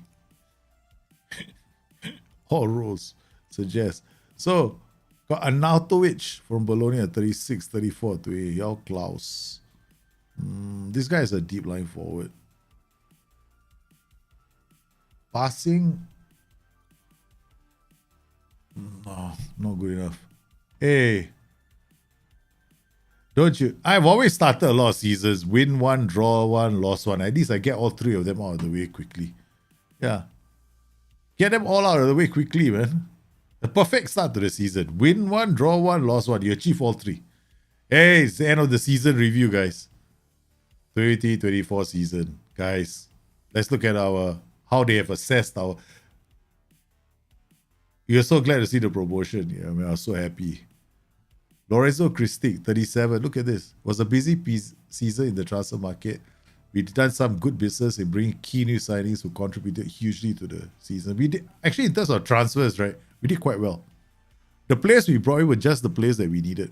All roles. Suggest. So, got Arnautovic from Bologna at 36, 34 to Yao Klaus. This guy is a deep line forward. Passing. No, not good enough. Hey. Don't you? I've always started a lot of seasons. Win one, draw one, lost one. At least I get all three of them out of the way quickly. Yeah. Get them all out of the way quickly, man. The perfect start to the season. Win one, draw one, lost one. You achieve all three. Hey, it's the end of the season review, guys. 2024 season. Guys, let's look at how they have assessed our... You're so glad to see the promotion. Yeah, I mean, I was so happy. Lorenzo Christic, 37. Look at this. It was a busy season in the transfer market. We've done some good business in bringing key new signings who contributed hugely to the season. We did, actually, in terms of transfers, right, we did quite well. The players we brought in were just the players that we needed.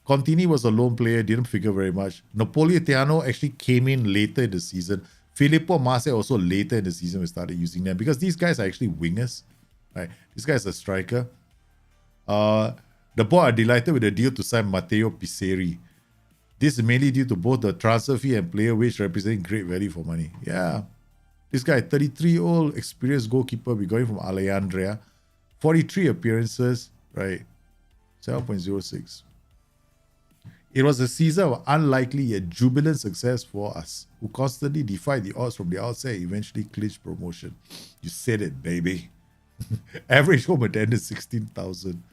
Contini was a lone player, didn't figure very much. Napolitano actually came in later in the season. Filippo Massa also later in the season we started using them because these guys are actually wingers. Right? This guy's a striker. The board are delighted with the deal to sign Matteo Pizzeri. This is mainly due to both the transfer fee and player wage representing great value for money. Yeah. This guy, 33-year-old experienced goalkeeper. We got him from Alejandria. 43 appearances, right? 7.06. It was a season of unlikely yet jubilant success for us, who constantly defied the odds from the outset and eventually clinched promotion. You said it, baby. Average home attendance 16,000.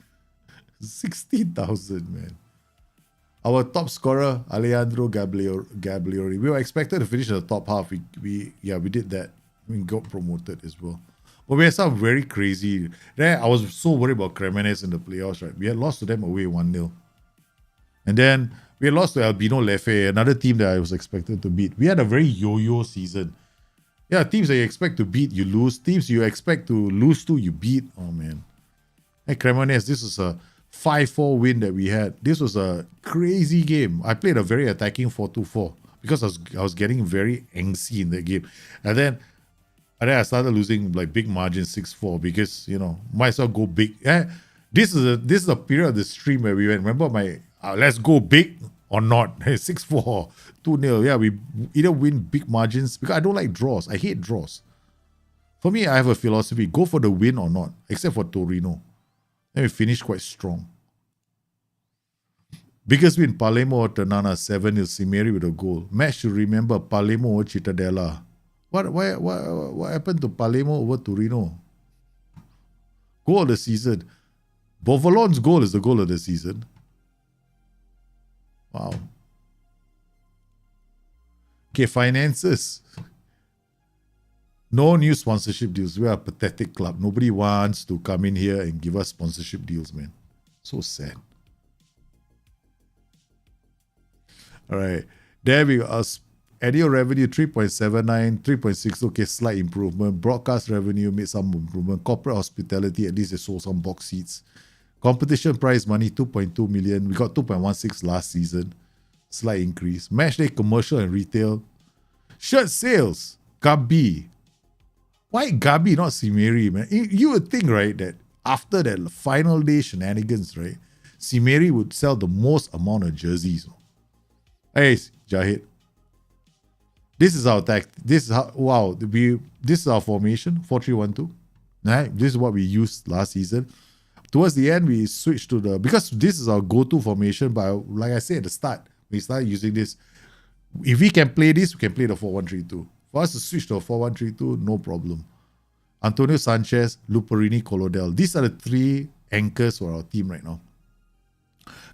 16,000, man. Our top scorer, Alejandro Gabliori. We were expected to finish in the top half. We did that. We got promoted as well. But we had some very crazy... I was so worried about Cremonese in the playoffs, right? We had lost to them away 1-0. And then we had lost to Albino Lefe, another team that I was expected to beat. We had a very yo-yo season. Yeah, teams that you expect to beat, you lose. Teams you expect to lose to, you beat. Oh, man. Hey, Cremonese, this is a 5-4 win that we had. This was a crazy game. I played a very attacking 4-2-4 because I was getting very angsty in that game. And then I started losing like big margins 6-4 because, might as well go big. This is a period of the stream where we went, remember my let's go big or not. 6-4, 2-0. Yeah, we either win big margins because I don't like draws. I hate draws. For me, I have a philosophy, go for the win or not, except for Torino. Then we finished quite strong. Biggest win, Palermo or Ternana, 7-0, Cimeri with a goal. Match to remember, Palermo or Cittadella. What happened to Palermo over Torino? Goal of the season. Bovolon's goal is the goal of the season. Wow. Okay, finances. No new sponsorship deals. We are a pathetic club. Nobody wants to come in here and give us sponsorship deals, man. So sad. All right. There we go. Annual revenue 3.79, 3.6. Okay, slight improvement. Broadcast revenue made some improvement. Corporate hospitality, at least they sold some box seats. Competition prize money 2.2 million. We got 2.16 last season. Slight increase. Matchday commercial and retail. Shirt sales. Gabi. Why Gabi, not Cimeri, man? You would think, right, that after that final day shenanigans, right, Cimeri would sell the most amount of jerseys. Hey, Jahid. This is our tactic. This is our formation, 4-3-1-2. Right? This is what we used last season. Towards the end, we switched to because this is our go-to formation, but like I said at the start, we started using this. If we can play this, we can play the 4-1-3-2. For us to switch to a 4-1-3-2, no problem. Antonio Sanchez, Luperini, Colodel. These are the three anchors for our team right now.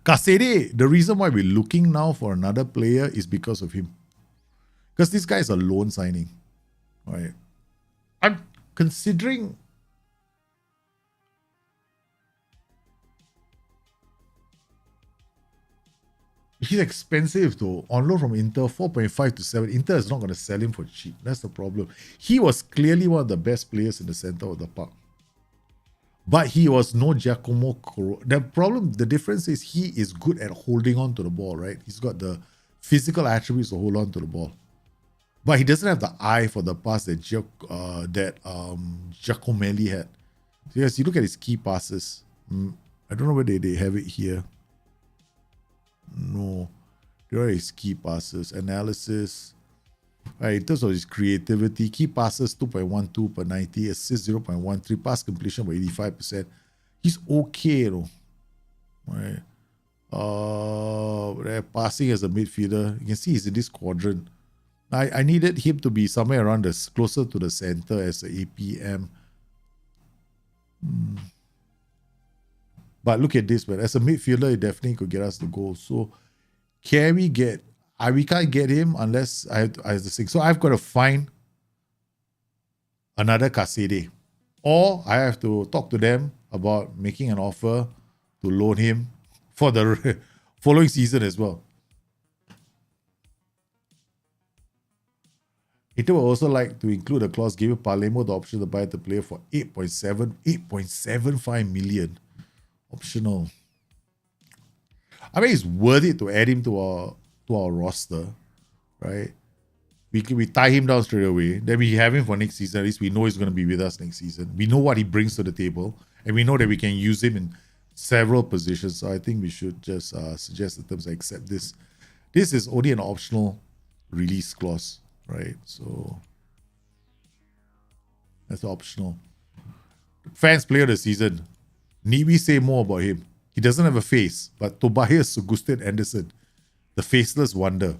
Casede, the reason why we're looking now for another player is because of him. Because this guy is a loan signing. All right. I'm considering... He's expensive though. On loan from Inter, 4.5 to 7. Inter is not going to sell him for cheap. That's the problem. He was clearly one of the best players in the center of the park. But he was no Giacomo Coro. The difference is he is good at holding on to the ball, right? He's got the physical attributes to hold on to the ball. But he doesn't have the eye for the pass that Giacomelli had. So yes, you look at his key passes. I don't know whether they have it here. No. There are his key passes. Analysis. Right, in terms of his creativity, key passes 2.12 per 90, assists 0.13, pass completion by 85%. He's okay, Right. Passing as a midfielder. You can see he's in this quadrant. I needed him to be somewhere around closer to the center as an APM. But look at this, man. As a midfielder, he definitely could get us the goal. So can we get... we can't get him unless I have to sing. So I've got to find another Casede. Or I have to talk to them about making an offer to loan him for the following season as well. Inter would also like to include a clause giving Palermo the option to buy the player for 8.75 million. Optional. I mean, it's worth it to add him to our roster, right? We tie him down straight away. Then we have him for next season. At least we know he's going to be with us next season. We know what he brings to the table, and we know that we can use him in several positions. So I think we should just suggest the terms accept this. This is only an optional release clause, right? So that's optional. Fans player of the season. Need we say more about him? He doesn't have a face, but Tobias Augustin Anderson, the faceless wonder,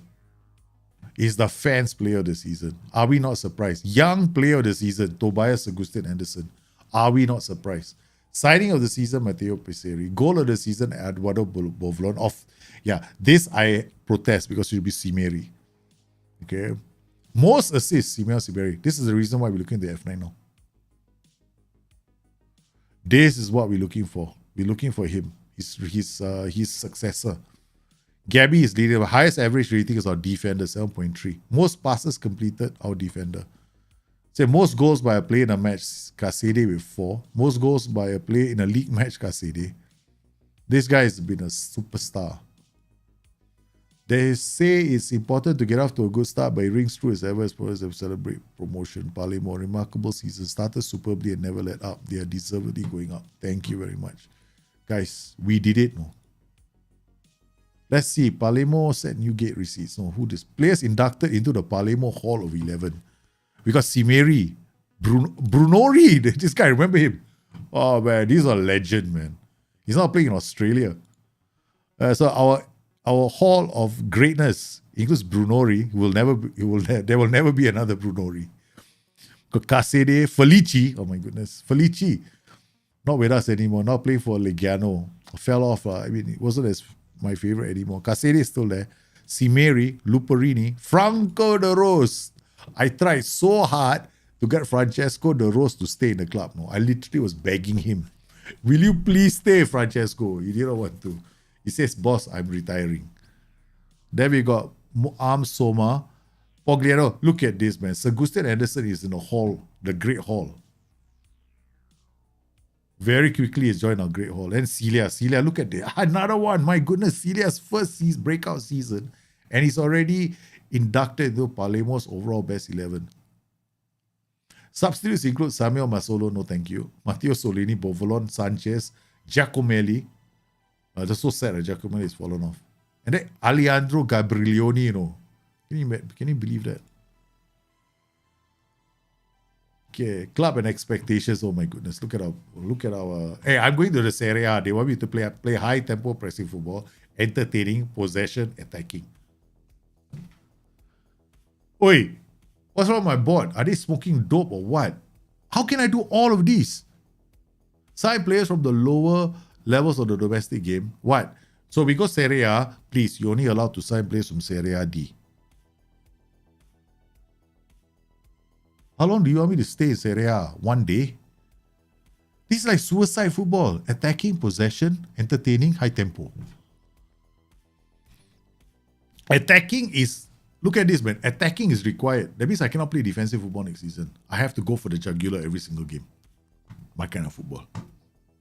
is the fans player of the season. Are we not surprised? Young player of the season, Tobias Augustin Anderson. Are we not surprised? Signing of the season, Matteo Peseri. Goal of the season, Eduardo Bovolon. This I protest because it should be Cimeri. Okay. Most assists, Cimeri. This is the reason why we're looking at the F9 now. This is what we're looking for. We're looking for him. His successor. Gabby is leading. The highest average rating is our defender, 7.3. Most passes completed, our defender. Say most goals by a player in a match, Casede with 4. Most goals by a player in a league match, Casede. This guy has been a superstar. They say it's important to get off to a good start, but he rings through as ever as far as they celebrate promotion. Palermo, remarkable season. Started superbly and never let up. They are deservedly going up. Thank you very much. Guys, we did it. No. Let's see. Palermo set new gate receipts. No, who this? Players inducted into the Palermo Hall of 11. We got Simeri, Brunori. This guy, remember him? Oh man, he's a legend, man. He's not playing in Australia. So our hall of greatness includes Brunori. There will never be another Brunori. Casede, Felici. Oh my goodness, Felici, not with us anymore. Not playing for Legiano. Fell off. It wasn't as my favorite anymore. Casede is still there. Simeri, Luperini, Franco De Rose. I tried so hard to get Francesco De Rose to stay in the club. No, I literally was begging him, will you please stay, Francesco? He didn't want to. He says, boss, I'm retiring. Then we got Soma, Pogliano. Look at this, man. Sir Gusten Anderson is in the hall, the Great Hall. Very quickly he's joined our Great Hall. And Celia, look at this. Another one. My goodness, Celia's first breakout season. And he's already inducted into Palermo's overall best 11. Substitutes include Samuel Masolo, no thank you. Matteo Solini, Bovolon, Sanchez, Giacomelli. That's so sad that Giacomelli is fallen off. And then Alejandro Gabrielioni, you know. Can you believe that? Okay, club and expectations. Oh my goodness, look at our. Hey, I'm going to the Serie A. They want me to play high tempo pressing football, entertaining, possession, attacking. Oi, what's wrong with my board? Are they smoking dope or what? How can I do all of these? Sign players from the lower levels of the domestic game. What? So we go Serie A. Please, you're only allowed to sign players from Serie A D. How long do you want me to stay in Serie A? 1 day? This is like suicide football. Attacking, possession, entertaining, high tempo. Attacking is... Look at this, man. Attacking is required. That means I cannot play defensive football next season. I have to go for the jugular every single game. My kind of football.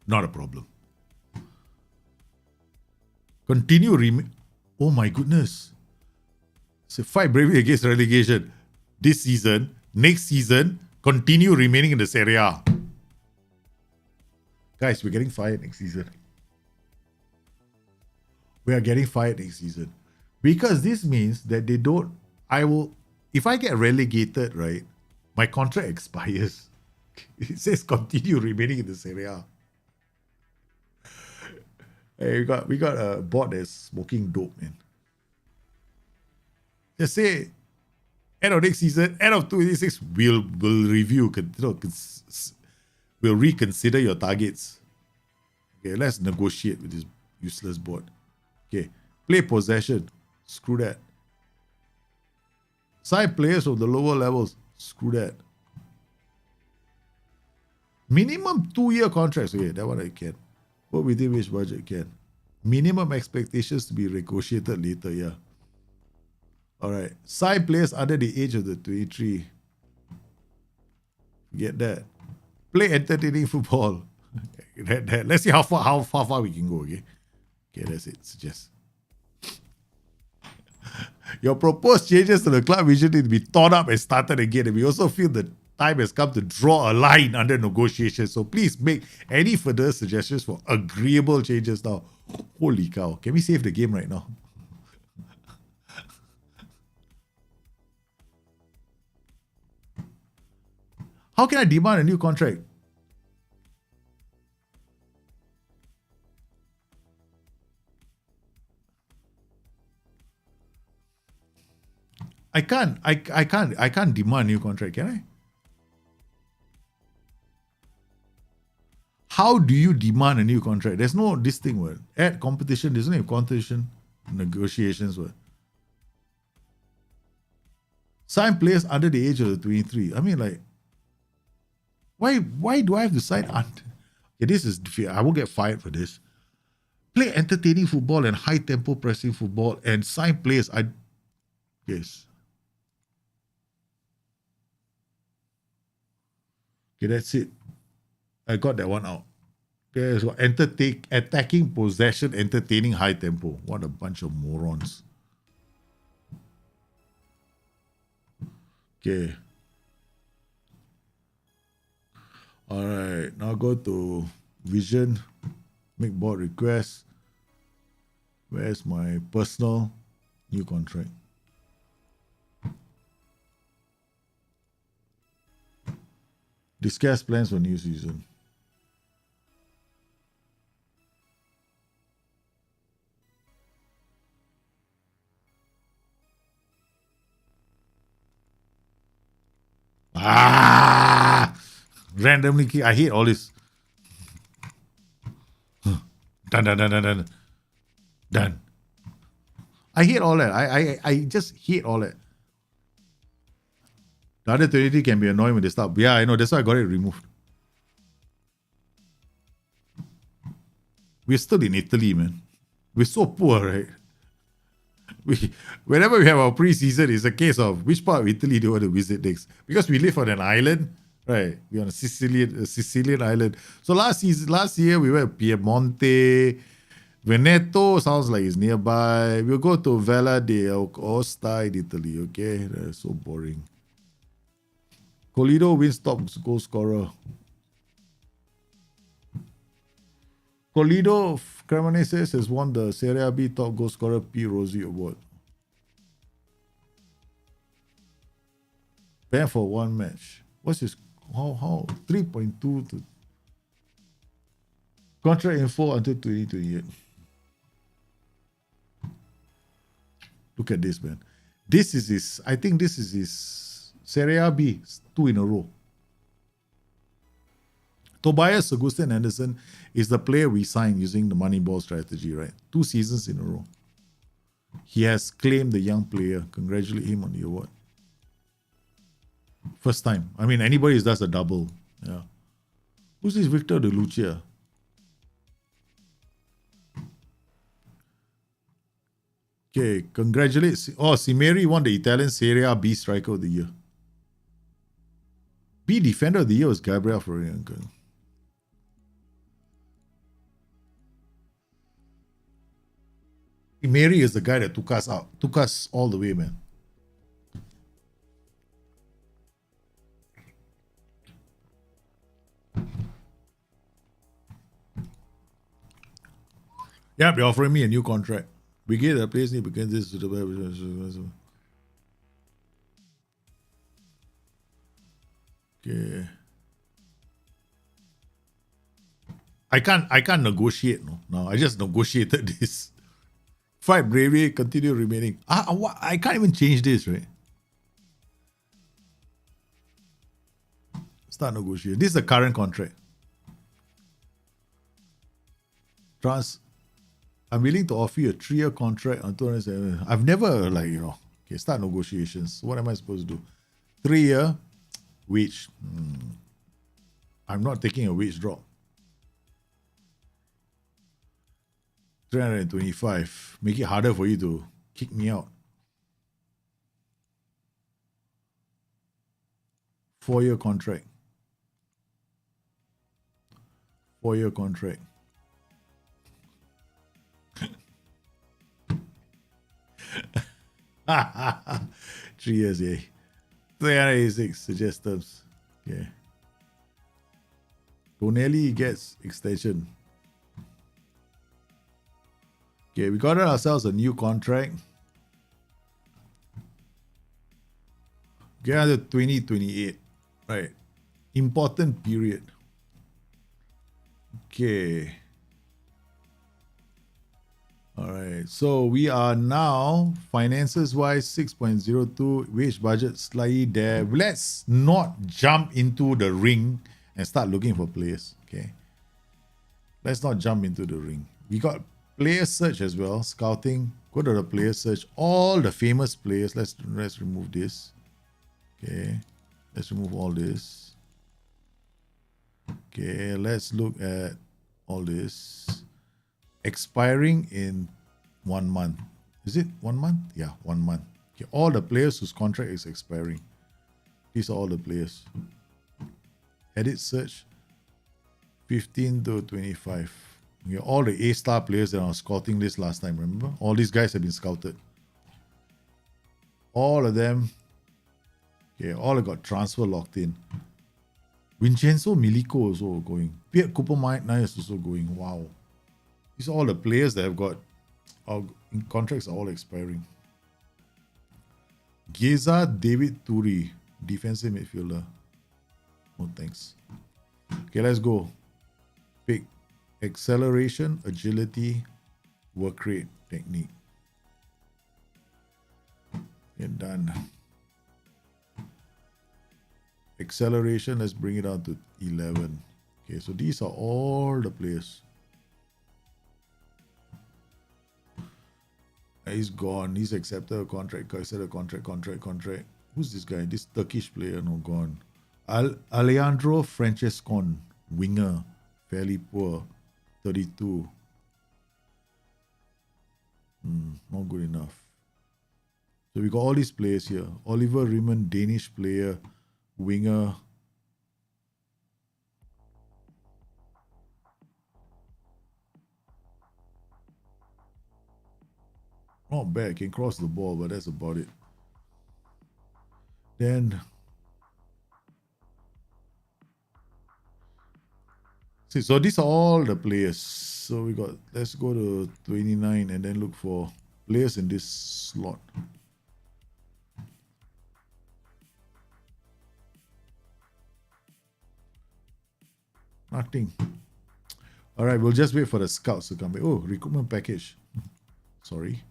Not a problem. Continue oh my goodness. So fight bravely against relegation. This season, next season, continue remaining in the Serie A. Guys, we're getting fired next season. We are getting fired next season. Because this means that they don't, if I get relegated, right, my contract expires. It says continue remaining in the Serie A. Hey, we got a bot that's smoking dope, man. Just say, end of next season, end of 2026, we'll review, we'll reconsider your targets. Okay, let's negotiate with this useless bot. Okay, play possession. Screw that. Sign players from the lower levels. Screw that. Minimum 2-year contracts. Okay, that one I can. What within which budget can. Minimum expectations to be negotiated later, yeah. Alright. Sign players under the age of the 23. Get that. Play entertaining football. Let's see how far we can go, okay? Okay, that's it. Suggest. Your proposed changes to the club vision need to be torn up and started again. And we also feel the time has come to draw a line under negotiation. So please make any further suggestions for agreeable changes now. Holy cow. Can we save the game right now? How can I demand a new contract? I can't demand a new contract, can I? How do you demand a new contract? There's no this thing word. At competition, there's no competition negotiations word. Sign players under the age of the 23. I mean, like, why do I have to sign under? Okay, this is I won't get fired for this. Play entertaining football and high tempo pressing football and sign players. Yes. Okay, that's it. I got that one out. Okay, so attacking possession, entertaining high tempo. What a bunch of morons. Okay. All right, now go to Vision, make board request. Where's my personal new contract? Discuss plans for new season. Randomly key. I hate all this. Done. Done. I hate all that. I just hate all that. The other 23 can be annoying when they start. Yeah, I know. That's why I got it removed. We're still in Italy, man. We're so poor, right? Whenever we have our preseason, it's a case of which part of Italy do you want to visit next? Because we live on an island, right? We're on a Sicilian island. So last year we went to Piemonte. Veneto sounds like it's nearby. We'll go to Valle d'Aosta in Italy, okay? That's so boring. Colido wins top goal scorer. Colido Cremonese has won the Serie B top goal scorer P. Rossi Award. Banned for one match. What's his how 3.2 to contract info until 2028. Look at this, man. This is his, I think this is his Serie B 2 in a row. Tobias Augustin Anderson is the player we signed using the Moneyball strategy, right? 2 seasons in a row. He has claimed the young player. Congratulate him on the award. First time. I mean, anybody does a double. Yeah. Who's this Victor De Lucia? Okay, congratulate. Oh, Simeri won the Italian Serie B Striker of the Year. B Defender of the Year was Gabriel Florian. Mary is the guy that took us all the way, man. Yeah, they're offering me a new contract. We get a place need because this is the okay. I can't negotiate, no. I just negotiated this. Fight bravery, continue remaining. I can't even change this, right? Start negotiating. This is the current contract. I'm willing to offer you a 3-year contract on 207. I've never, okay, start negotiations. What am I supposed to do? 3-year wage. I'm not taking a wage drop. 325. Make it harder for you to kick me out. 4-year contract. 4-year contract. 3 years, yeah. 386 suggest terms. Okay. Tonelli gets extension. Okay, we got ourselves a new contract. Get out to 2028. Right. Important period. Okay. All right. So we are now, finances wise, 6.02, wage budget slightly there. Let's not jump into the ring and start looking for players. Okay. Let's not jump into the ring. We got player search as well, scouting. Go to the player search. All the famous players. Let's remove this. Okay. Let's remove all this. Okay. Let's look at all this. Expiring in 1 month. Is it 1 month? Yeah, 1 month. Okay. All the players whose contract is expiring. These are all the players. Edit search. 15 to 25. All the A-star players that are on scouting list last time, remember? All these guys have been scouted. All of them. Okay, all have got transfer locked in. Vincenzo Milico also going. Piet Cooper Knight is also going. Wow. These are all the players that have got contracts are all expiring. Geza David Turi, defensive midfielder. No thanks. Okay, let's go. Pick acceleration, agility, work rate, technique. And done. Acceleration, let's bring it down to 11. Okay, so these are all the players. He's gone. He's accepted a contract. I said a contract. Who's this guy? This Turkish player, no, gone. Alejandro Francescon, winger, fairly poor, 32. Not good enough. So we got all these players here. Oliver Riemann, Danish player, winger. Not bad, can cross the ball, but that's about it. Then, see, so these are all the players. So we got, let's go to 29 and then look for players in this slot. Nothing. All right, we'll just wait for the scouts to come back. Oh, recruitment package. Sorry.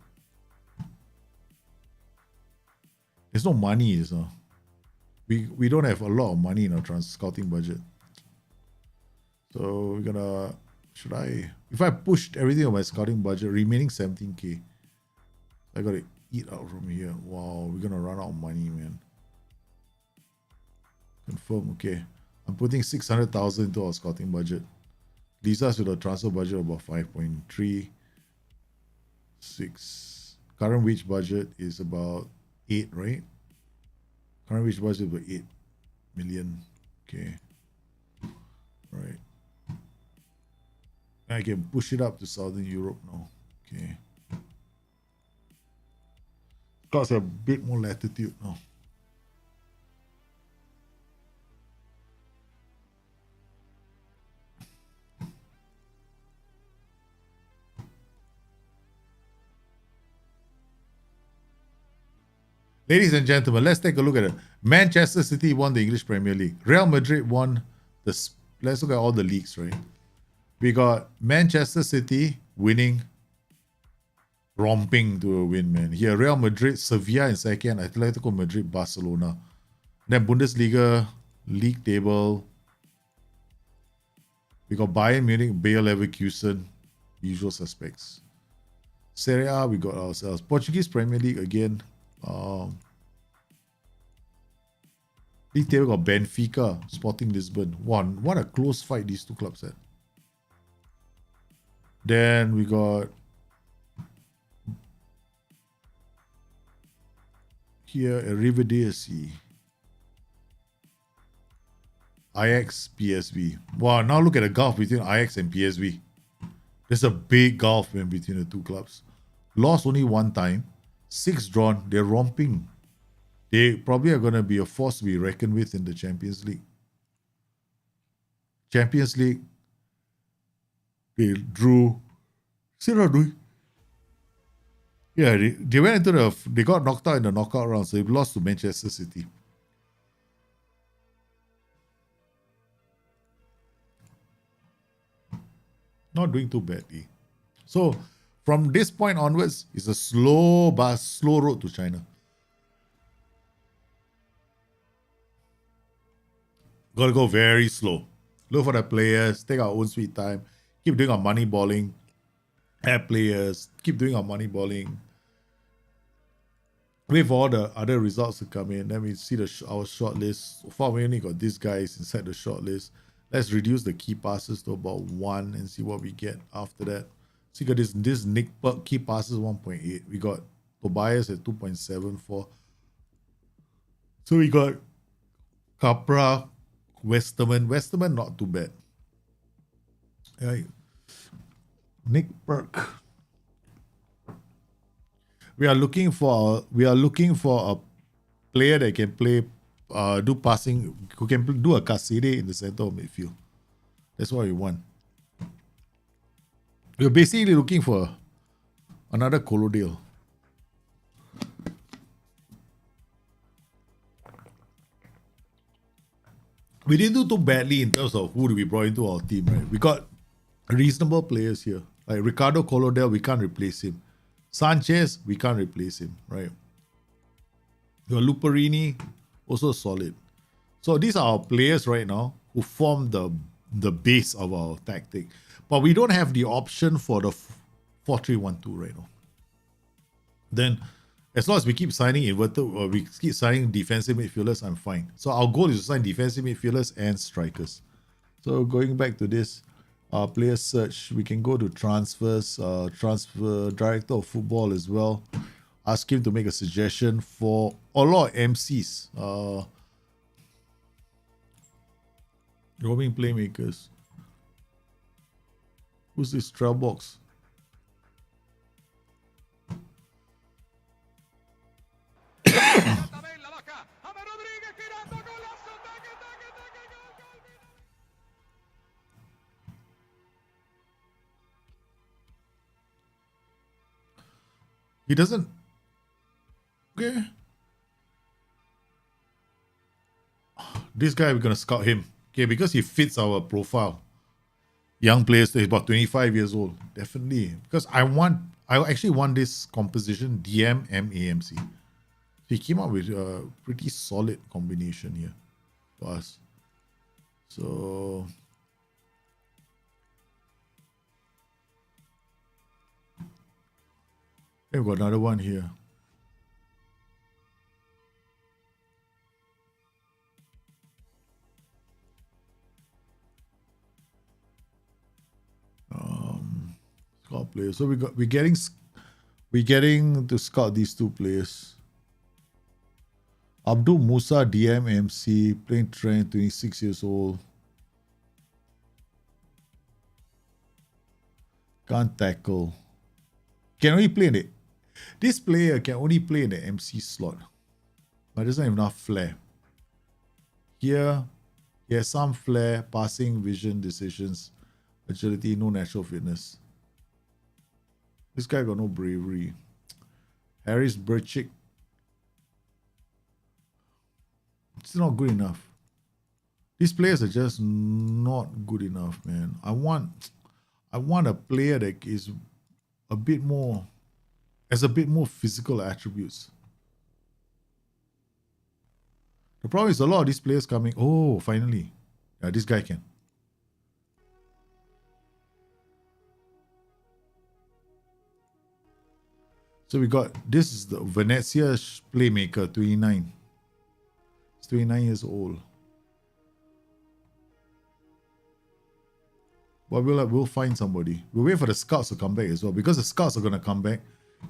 There's no money, so we don't have a lot of money in our scouting budget. So we're gonna, if I pushed everything on my scouting budget, remaining 17k, I gotta eat out from here. Wow, we're gonna run out of money, man. Confirm, okay. I'm putting 600,000 into our scouting budget. Leaves us with a transfer budget of about 5.36. Current wage budget is about 8, right? Current wage budget about 8 million. Okay. Right. I can push it up to Southern Europe now. Okay. Got a bit more latitude now. Ladies and gentlemen, let's take a look at it. Manchester City won the English Premier League. Real Madrid won the... Let's look at all the leagues, right? We got Manchester City winning, romping to a win, man. Here, Real Madrid, Sevilla in second, Atletico Madrid, Barcelona. Then Bundesliga, league table. We got Bayern Munich, Bayer Leverkusen, usual suspects. Serie A, we got ourselves. Portuguese Premier League again. League table got Benfica, Sporting Lisbon. What a close fight these two clubs had. Then we got here Arrivederci, Ajax, PSV. Wow, now look at the gulf between Ajax and PSV. There's a big gulf in between the two clubs. Lost only one time. 6 drawn. They're romping. They probably are going to be a force to be reckoned with in the Champions League. Champions League, they drew. Still not doing. Yeah, they went into they got knocked out in the knockout round, so they lost to Manchester City. Not doing too badly. So, from this point onwards, it's a slow road to China. Gotta go very slow. Look for the players, take our own sweet time, keep doing our money balling, have players, keep doing our money balling. Wait for all the other results to come in. Then we see our short list. So far, we only got these guys inside the short list. Let's reduce the key passes to about 1 and see what we get after that. So you got this Nick Perk key passes 1.8. We got Tobias at 2.74. So we got Capra, Westerman. Westerman not too bad. Yeah. Nick Burke. We are looking for a player that can play, do passing, who can do a Kasede in the center of midfield. That's what we want. We're basically looking for another Colodale. We didn't do too badly in terms of who we brought into our team, right? We got reasonable players here. Like Ricardo Colodale, we can't replace him. Sanchez, we can't replace him, right? Your Luperini, also solid. So these are our players right now who form the base of our tactic. But we don't have the option for the 4-3-1-2 right now. Then, as long as we keep signing inverted, or we keep signing defensive midfielders, I'm fine. So our goal is to sign defensive midfielders and strikers. So going back to this, player search, we can go to transfers, transfer director of football as well. Ask him to make a suggestion for a lot of MCs. Roaming playmakers. Who's this Trailbox? He doesn't. Okay. This guy, we're gonna scout him. Okay, because he fits our profile. Young players, he's about 25 years old. Definitely. Because I actually want this composition DM MAMC. He came up with a pretty solid combination here for us. So we've got another one here. Scout players. So we're getting to scout these two players. Abdul Musa DMMC, playing trend, 26 years old. Can't tackle. Can only play in it. This player can only play in the MC slot. But doesn't have enough flair. Here, he has some flair, passing, vision, decisions, agility, no natural fitness. This guy got no bravery. Harris Burchick. It's not good enough. These players are just not good enough, man. I want a player that is a bit more, has a bit more physical attributes. The problem is a lot of these players coming. Oh, finally. Yeah, this guy can. So we got, this is the Venezia playmaker, 29. He's 29 years old. But we'll find somebody. We'll wait for the scouts to come back as well, because the scouts are going to come back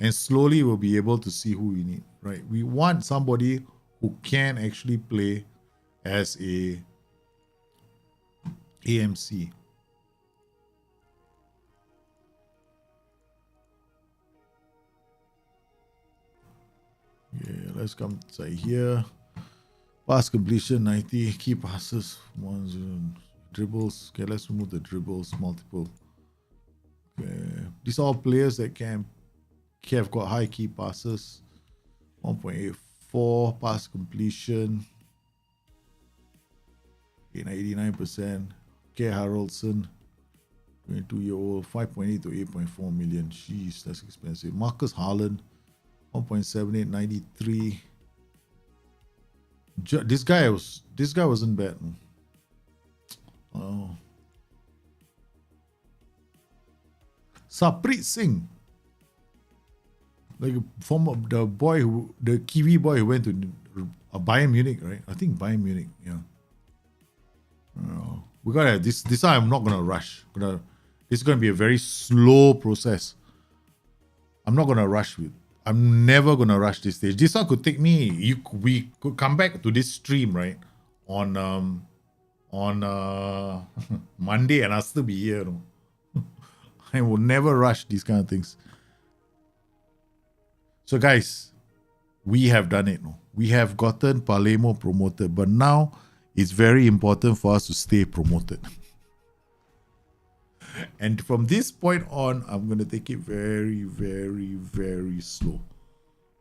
and slowly we'll be able to see who we need, right? We want somebody who can actually play as a AMC. Yeah, let's come inside here. Pass completion 90, key passes 1-0, dribbles. Okay, let's remove the dribbles, multiple. Okay, these are all players that have got high key passes. 1.84 pass completion. 89%. K. Haraldson, 22-year-old, 5.8 to 8.4 million. Jeez, that's expensive. Marcus Harlan, 1.78, 93. This guy wasn't bad. Oh. Saprit Singh, like from the Kiwi boy who went to Bayern Munich, right? I think Bayern Munich, yeah. We gotta have this. This time I'm not gonna rush. This is gonna be a very slow process. I'm not gonna rush with. I'm never gonna rush this stage. This one could take me. We could come back to this stream, right? On Monday, and I'll still be here. I will never rush these kind of things. So guys, we have done it. No? We have gotten Palermo promoted, but now it's very important for us to stay promoted. And from this point on, I'm going to take it very, very, very slow.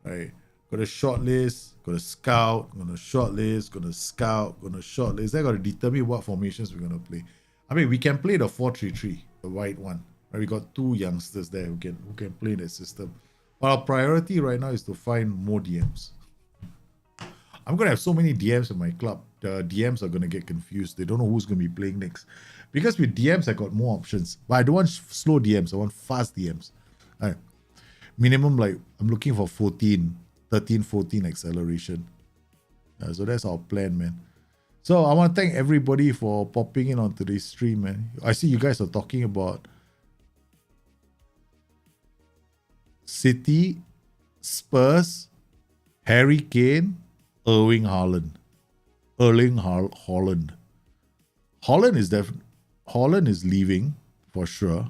Right? Got a shortlist, got a scout, got a shortlist, got a scout, got a shortlist. I got to determine what formations we're going to play. I mean, we can play the 4-3-3, the white one. Right? We got two youngsters there who can play that system. But our priority right now is to find more DMs. I'm going to have so many DMs in my club. The DMs are going to get confused. They don't know who's going to be playing next. Because with DMs, I got more options. But I don't want slow DMs. I want fast DMs. All right. Minimum, like, I'm looking for 13, 14 acceleration. So that's our plan, man. So I want to thank everybody for popping in on today's stream, man. I see you guys are talking about City, Spurs, Harry Kane, Erling Haaland. Haaland is leaving for sure.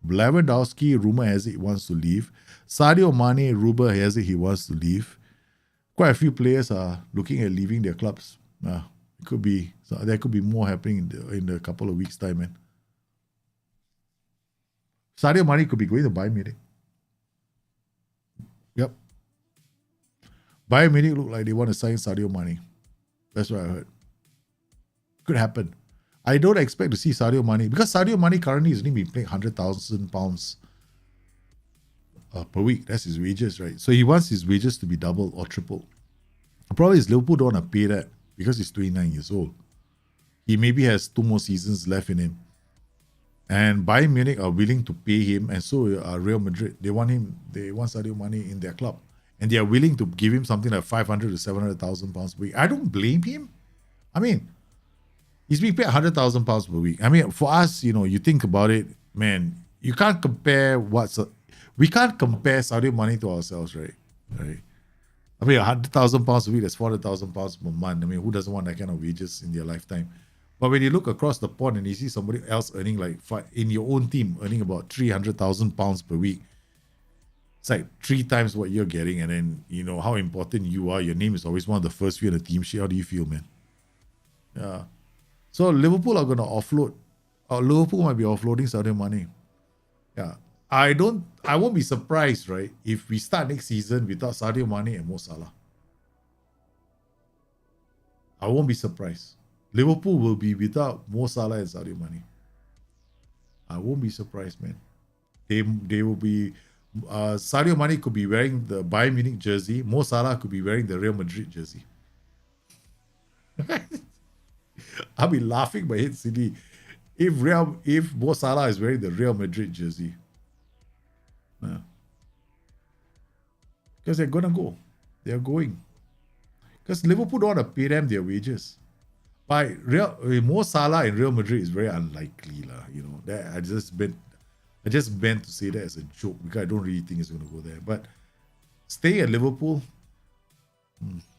Lewandowski, rumor has it, wants to leave. Sadio Mane, rumor has it, he wants to leave. Quite a few players are looking at leaving their clubs. It could be, so there could be more happening in a couple of weeks' time, man. Sadio Mane could be going to Bayern Munich. Yep. Bayern Munich look like they want to sign Sadio Mane. That's what I heard. Could happen. I don't expect to see Sadio Mane because Sadio Mane currently is only been paying £100,000 per week. That's his wages, right? So he wants his wages to be double or triple. The problem is Liverpool don't want to pay that because he's 29 years old. He maybe has 2 more seasons left in him. And Bayern Munich are willing to pay him, and so are Real Madrid. They want Sadio Mane in their club. And they are willing to give him something like 500 to 700,000 pounds per week. I don't blame him. I mean, he's being paid 100,000 pounds per week. I mean, for us, you think about it, man, you can't compare we can't compare Sadio Mane to ourselves, right? Right. I mean, 100,000 pounds a week, that's 400,000 pounds per month. I mean, who doesn't want that kind of wages in their lifetime? But when you look across the pond and you see somebody else earning in your own team, earning about 300,000 pounds per week, it's like 3 times what you're getting. And then, how important you are. Your name is always one of the first few in the team sheet. How do you feel, man? Yeah. So Liverpool are going to offload. Liverpool might be offloading Sadio Mane. Yeah. I won't be surprised, right, if we start next season without Sadio Mane and Mo Salah. I won't be surprised. Liverpool will be without Mo Salah and Sadio Mane. I won't be surprised, man. They will be. Sadio Mane could be wearing the Bayern Munich jersey. Mo Salah could be wearing the Real Madrid jersey. I'll be laughing my head silly if Mo Salah is wearing the Real Madrid jersey. Because they're gonna go. They're going. Because Liverpool don't want to pay them their wages. By Mo Salah in Real Madrid is very unlikely, That I just meant to say that as a joke because I don't really think it's going to go there. But staying at Liverpool,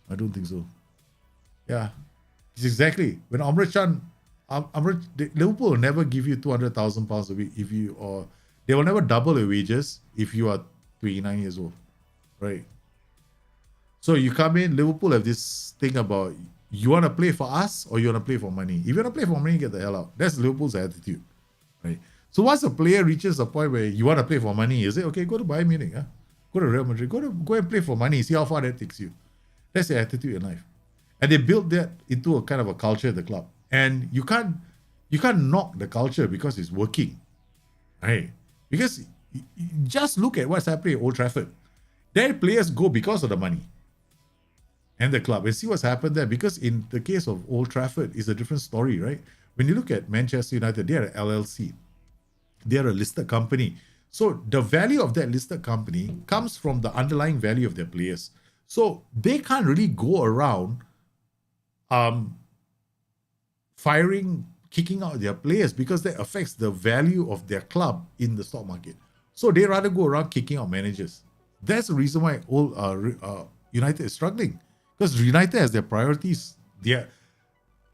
I don't think so. Yeah, it's exactly when Liverpool will never give you 200,000 pounds a week they will never double your wages if you are 29 years old, right? So you come in, Liverpool have this thing about you want to play for us or you want to play for money. If you want to play for money, get the hell out. That's Liverpool's attitude, right? So once a player reaches a point where you want to play for money, is it okay? Go to Bayern Munich, go to Real Madrid, go and play for money. See how far that takes you. That's the attitude in life, and they built that into a kind of a culture at the club. And you can't knock the culture because it's working, right? Because just look at what's happening at Old Trafford. Their players go because of the money and the club, and see what's happened there. Because in the case of Old Trafford, it's a different story, right? When you look at Manchester United, they are an LLC. They are a listed company. So the value of that listed company comes from the underlying value of their players. So they can't really go around kicking out their players because that affects the value of their club in the stock market. So they rather go around kicking out managers. That's the reason why United is struggling. Because United has their priorities. The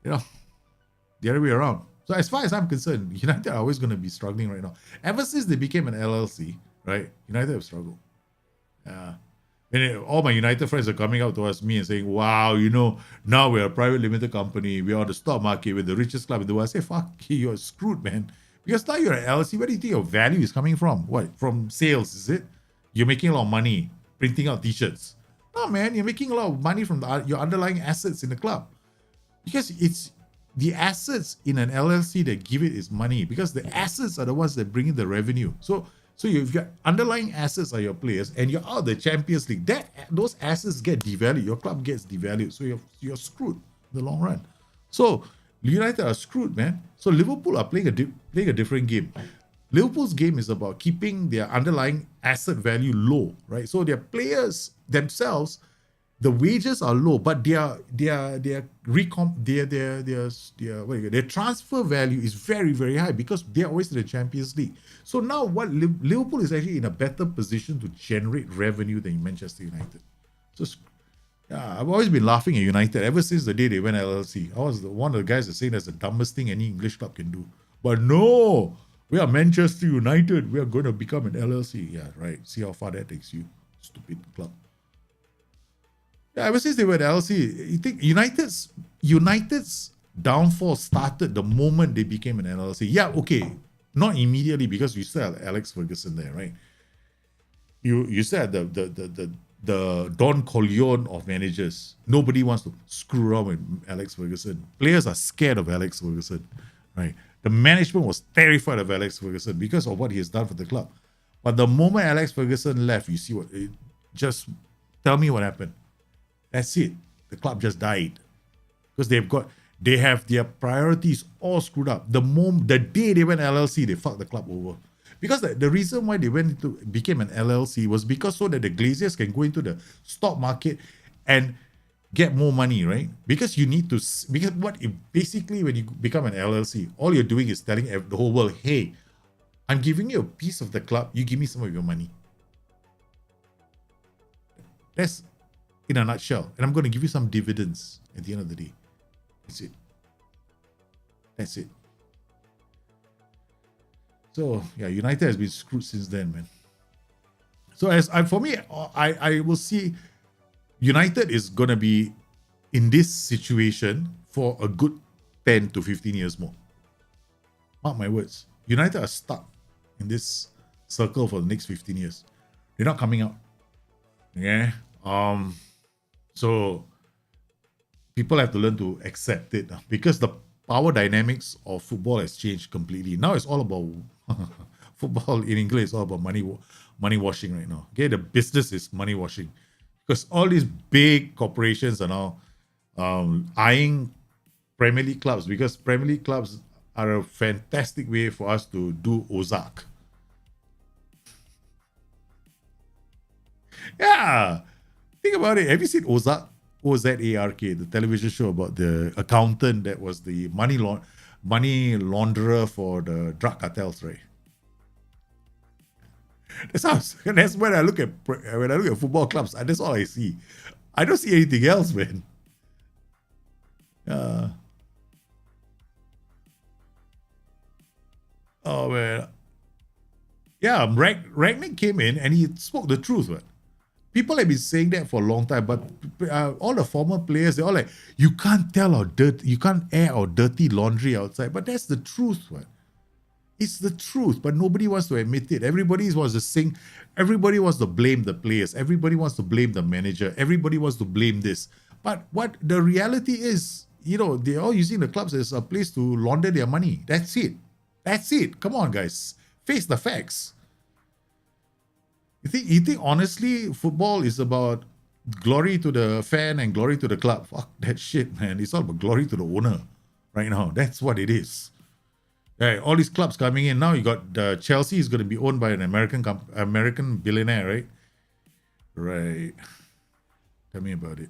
other way around. So as far as I'm concerned, United are always going to be struggling right now. Ever since they became an LLC, right? United have struggled. Yeah. And all my United friends are coming out towards me and saying, wow, now we're a private limited company. We're on the stock market. We're the richest club in the world. I say, fuck you, you're screwed, man. Because now you're an LLC. Where do you think your value is coming from? What? From sales, is it? You're making a lot of money printing out t-shirts. No, man, you're making a lot of money from your underlying assets in the club. Because it's the assets in an LLC that give it its money, because the assets are the ones that bring in the revenue. So you've got underlying assets are your players, and you're out of the Champions League. Those assets get devalued. Your club gets devalued. So you're screwed in the long run. So United are screwed, man. So Liverpool are playing a different game. Liverpool's game is about keeping their underlying asset value low, right? So their players themselves, the wages are low, but their transfer value is very, very high because they're always in the Champions League. So now what Liverpool is actually in a better position to generate revenue than Manchester United. So yeah, I've always been laughing at United ever since the day they went LLC. I was one of the guys that saying that's the dumbest thing any English club can do. But no, we are Manchester United. We are going to become an LLC. Yeah, right. See how far that takes you, stupid club. Yeah, ever since they were at LLC, you think United's downfall started the moment they became an LLC. Yeah, okay, not immediately because you still had Alex Ferguson there, right? You said the Don Corleone of managers. Nobody wants to screw around with Alex Ferguson. Players are scared of Alex Ferguson, right? The management was terrified of Alex Ferguson because of what he has done for the club. But the moment Alex Ferguson left, you see just tell me what happened. That's it. The club just died because they have their priorities all screwed up. The day they went LLC, they fucked the club over. Because the reason why they became an LLC was because so that the Glaziers can go into the stock market and get more money, right? Because basically when you become an LLC, all you're doing is telling the whole world, hey, I'm giving you a piece of the club, you give me some of your money. That's in a nutshell. And I'm going to give you some dividends at the end of the day. That's it. So yeah, United has been screwed since then, man. So for me, I will see United is going to be in this situation for a good 10 to 15 years more. Mark my words. United are stuck in this circle for the next 15 years. They're not coming out. Yeah. So people have to learn to accept it because the power dynamics of football has changed completely. Now it's all about football in English is all about money washing right now. Okay, the business is money washing because all these big corporations are now eyeing Premier League clubs because Premier League clubs are a fantastic way for us to do Ozark. Yeah, think about it. Have you seen Ozark? Ozark, the television show about the accountant that was the money launderer for the drug cartels, right? That's when I look at football clubs. That's all I see. I don't see anything else, man. Oh man, yeah. Ragnick came in and he spoke the truth, man. People have been saying that for a long time, but all the former players, they're all like, you can't air our dirty laundry outside. But that's the truth, man. It's the truth, but nobody wants to admit it. Everybody wants to sing. Everybody wants to blame the players. Everybody wants to blame the manager. Everybody wants to blame this. But what the reality is, they're all using the clubs as a place to launder their money. That's it. Come on, guys. Face the facts. You think honestly football is about glory to the fan and glory to the club? Fuck that shit, man. It's all about glory to the owner right now. That's what it is. Right, all these clubs coming in now. You got Chelsea is going to be owned by an American billionaire, right? Right. Tell me about it.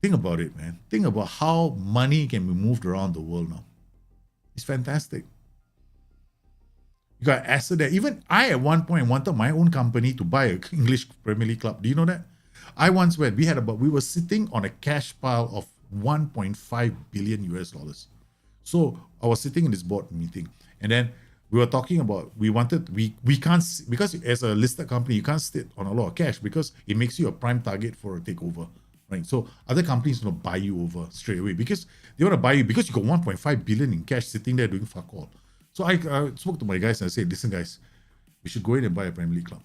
Think about it, man. Think about how money can be moved around the world now. It's fantastic. You got asset there. Even I at one point wanted my own company to buy an English Premier League club. Do you know that? I once went. We were sitting on a cash pile of 1.5 billion US dollars. So I was sitting in this board meeting, and then we were talking about we can't, because as a listed company you can't sit on a lot of cash because it makes you a prime target for a takeover, right? So other companies want to buy you over straight away because they want to buy you because you got 1.5 billion in cash sitting there doing fuck all. So I spoke to my guys and I said, listen guys, we should go in and buy a Premier League club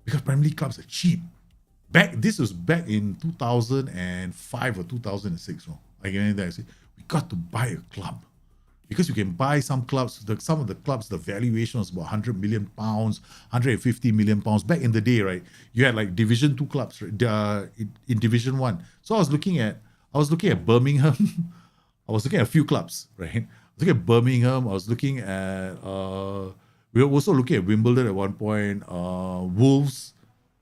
because Premier League clubs are cheap. This was back in 2005 or 2006. No? I said, we got to buy a club because you can buy some clubs. Some of the clubs, the valuation was about 100 million pounds, 150 million pounds. Back in the day, right? You had like Division 2 clubs in Division 1. So I was looking at Birmingham. I was looking at a few clubs, right? I was looking at Birmingham. I was looking at we were also looking at Wimbledon at one point, Wolves,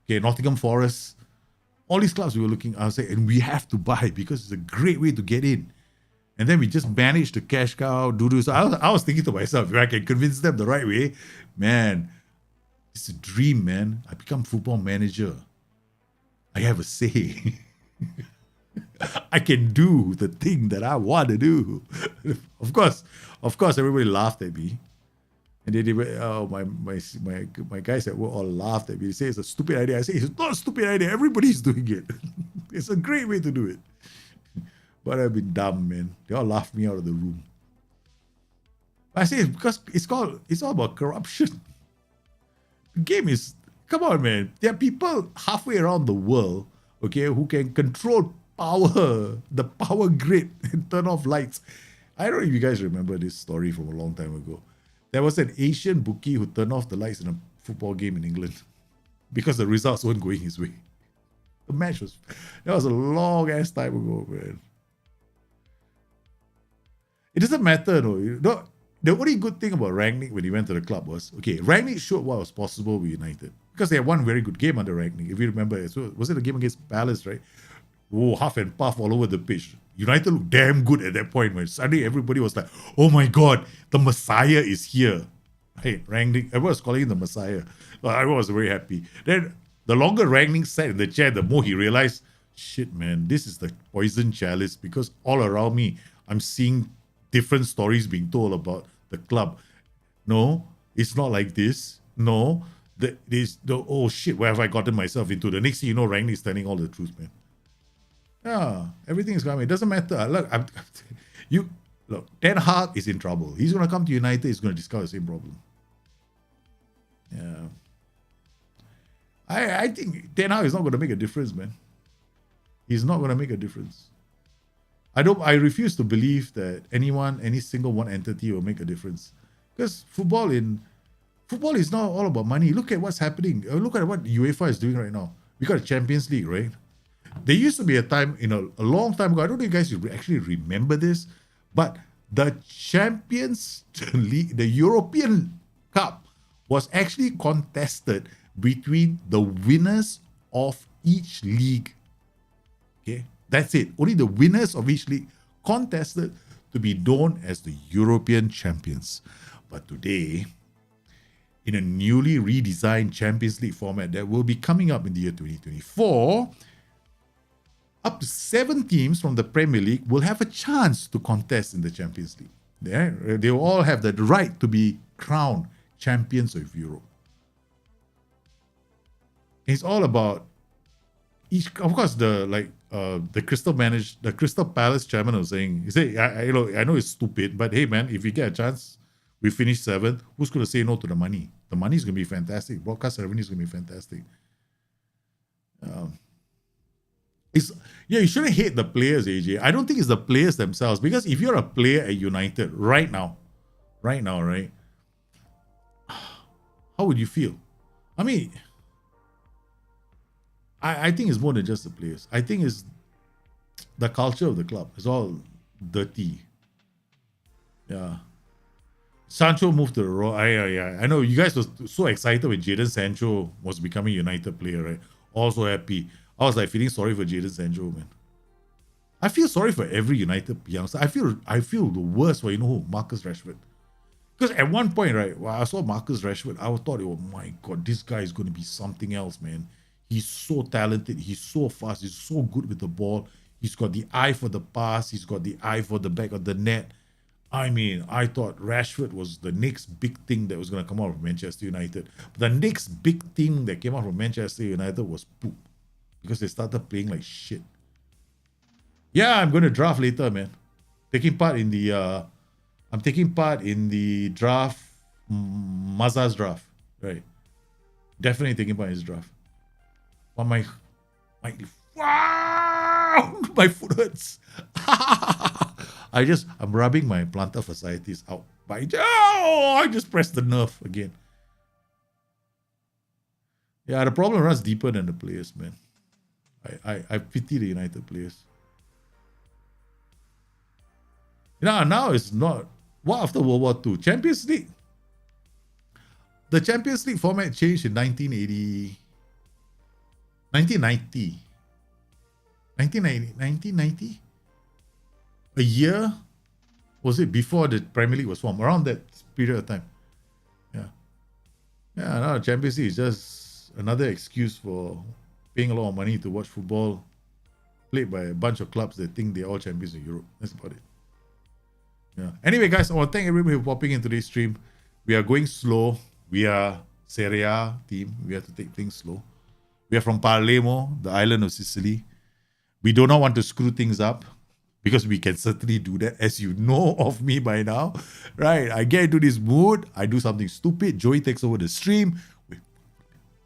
okay, Nottingham Forest. All these clubs we were looking, I was saying, and we have to buy because it's a great way to get in. And then we just managed to cash cow, do this. I was thinking to myself, if I can convince them the right way, man, it's a dream, man. I become football manager. I have a say. I can do the thing that I want to do. Of course, everybody laughed at me. And then my guys at work all laughed at me. They say it's a stupid idea. I say it's not a stupid idea. Everybody's doing it. It's a great way to do it. But I've been dumb, man. They all laughed me out of the room. I say it's because it's all about corruption. The game is, come on, man. There are people halfway around the world, okay, who can control the power grid and turn off lights. I don't know if you guys remember this story from a long time ago. There was an Asian bookie who turned off the lights in a football game in England because the results weren't going his way. That was a long ass time ago, man. It doesn't matter, no. The only good thing about Rangnick when he went to the club was, okay, Rangnick showed what was possible with United because they had one very good game under Rangnick. If you remember, so was it a game against Palace, right? Oh, half and puff all over the pitch. United looked damn good at that point, man. Suddenly everybody was like, oh my God, the Messiah is here. Hey, Rangnick, everyone was calling him the Messiah. I was very happy. Then the longer Rangnick sat in the chair, the more he realized, shit, man, this is the poison chalice because all around me, I'm seeing different stories being told about the club. No, it's not like this. No, oh shit, where have I gotten myself into? The next thing you know, Rangnick's telling all the truth, man. Yeah, everything is coming. It doesn't matter. Look, Ten Hag is in trouble. He's going to come to United. He's going to discover the same problem. Yeah. I think Ten Hag is not going to make a difference, man. He's not going to make a difference. I refuse to believe that any single one entity will make a difference. Because football is not all about money. Look at what's happening. Look at what UEFA is doing right now. We got a Champions League, right? There used to be a time, a long time ago, I don't know if you guys actually remember this, but the Champions League, the European Cup, was actually contested between the winners of each league. Okay, that's it. Only the winners of each league contested to be known as the European champions. But today, in a newly redesigned Champions League format that will be coming up in the year 2024, up to 7 teams from the Premier League will have a chance to contest in the Champions League. They will all have the right to be crowned champions of Europe. It's all about each. Of course, the Crystal Palace chairman was saying, I know it's stupid, but hey man, if we get a chance, we finish 7th. Who's going to say no to the money? The money is going to be fantastic. Broadcast revenue is going to be fantastic. You shouldn't hate the players, AJ. I don't think it's the players themselves, because if you're a player at United right now, right? How would you feel? I mean, I think it's more than just the players. I think it's the culture of the club. It's all dirty. Yeah. Sancho moved to the Raw. I know you guys were so excited when Jadon Sancho was becoming a United player, right? Also happy. I was like feeling sorry for Jadon Sancho, man. I feel sorry for every United youngster. I feel the worst for, Marcus Rashford. Because at one point, right, when I saw Marcus Rashford, I thought, oh my God, this guy is going to be something else, man. He's so talented. He's so fast. He's so good with the ball. He's got the eye for the pass. He's got the eye for the back of the net. I mean, I thought Rashford was the next big thing that was going to come out of Manchester United. But the next big thing that came out from Manchester United was poop. Because they started playing like shit. Yeah, I'm going to draft later, man. I'm taking part in the draft, Mazza's draft, right? Definitely taking part in his draft. But wow, my foot hurts. I'm rubbing my plantar fasciitis out. I just pressed the nerve again. Yeah, the problem runs deeper than the players, man. I pity the United players. Now it's not. What after World War II? Champions League. The Champions League format changed in 1990. 1990? A year? Was it before the Premier League was formed? Around that period of time. Yeah. Yeah, now Champions League is just another excuse for paying a lot of money to watch football played by a bunch of clubs that think they're all champions in Europe. That's about it. Yeah. Anyway, guys, I want to thank everybody for popping into this stream. We are going slow. We are Serie A team. We have to take things slow. We are from Palermo, the island of Sicily. We do not want to screw things up because we can certainly do that, as you know of me by now. Right? I get into this mood. I do something stupid. Joey takes over the stream.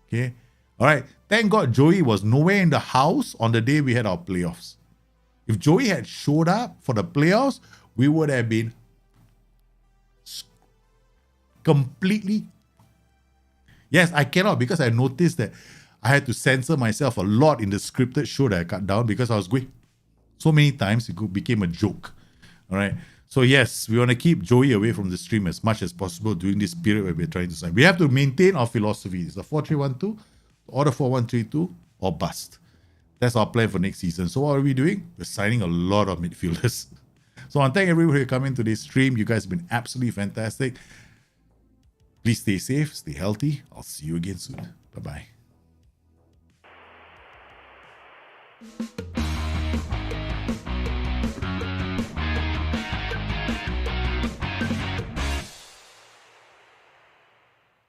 Okay? All right. Thank God Joey was nowhere in the house on the day we had our playoffs. If Joey had showed up for the playoffs, we would have been completely... Yes, I cannot, because I noticed that I had to censor myself a lot in the scripted show that I cut down because I was going so many times it became a joke. All right. So yes, we want to keep Joey away from the stream as much as possible during this period where we're trying to sign. We have to maintain our philosophy. It's the 4-3-1-2, or the 4-1-3-2, or bust. That's our plan for next season. So what are we doing? We're signing a lot of midfielders. So I want to thank everybody who coming to this stream. You guys have been absolutely fantastic. Please stay safe, stay healthy. I'll see you again soon. Bye-bye.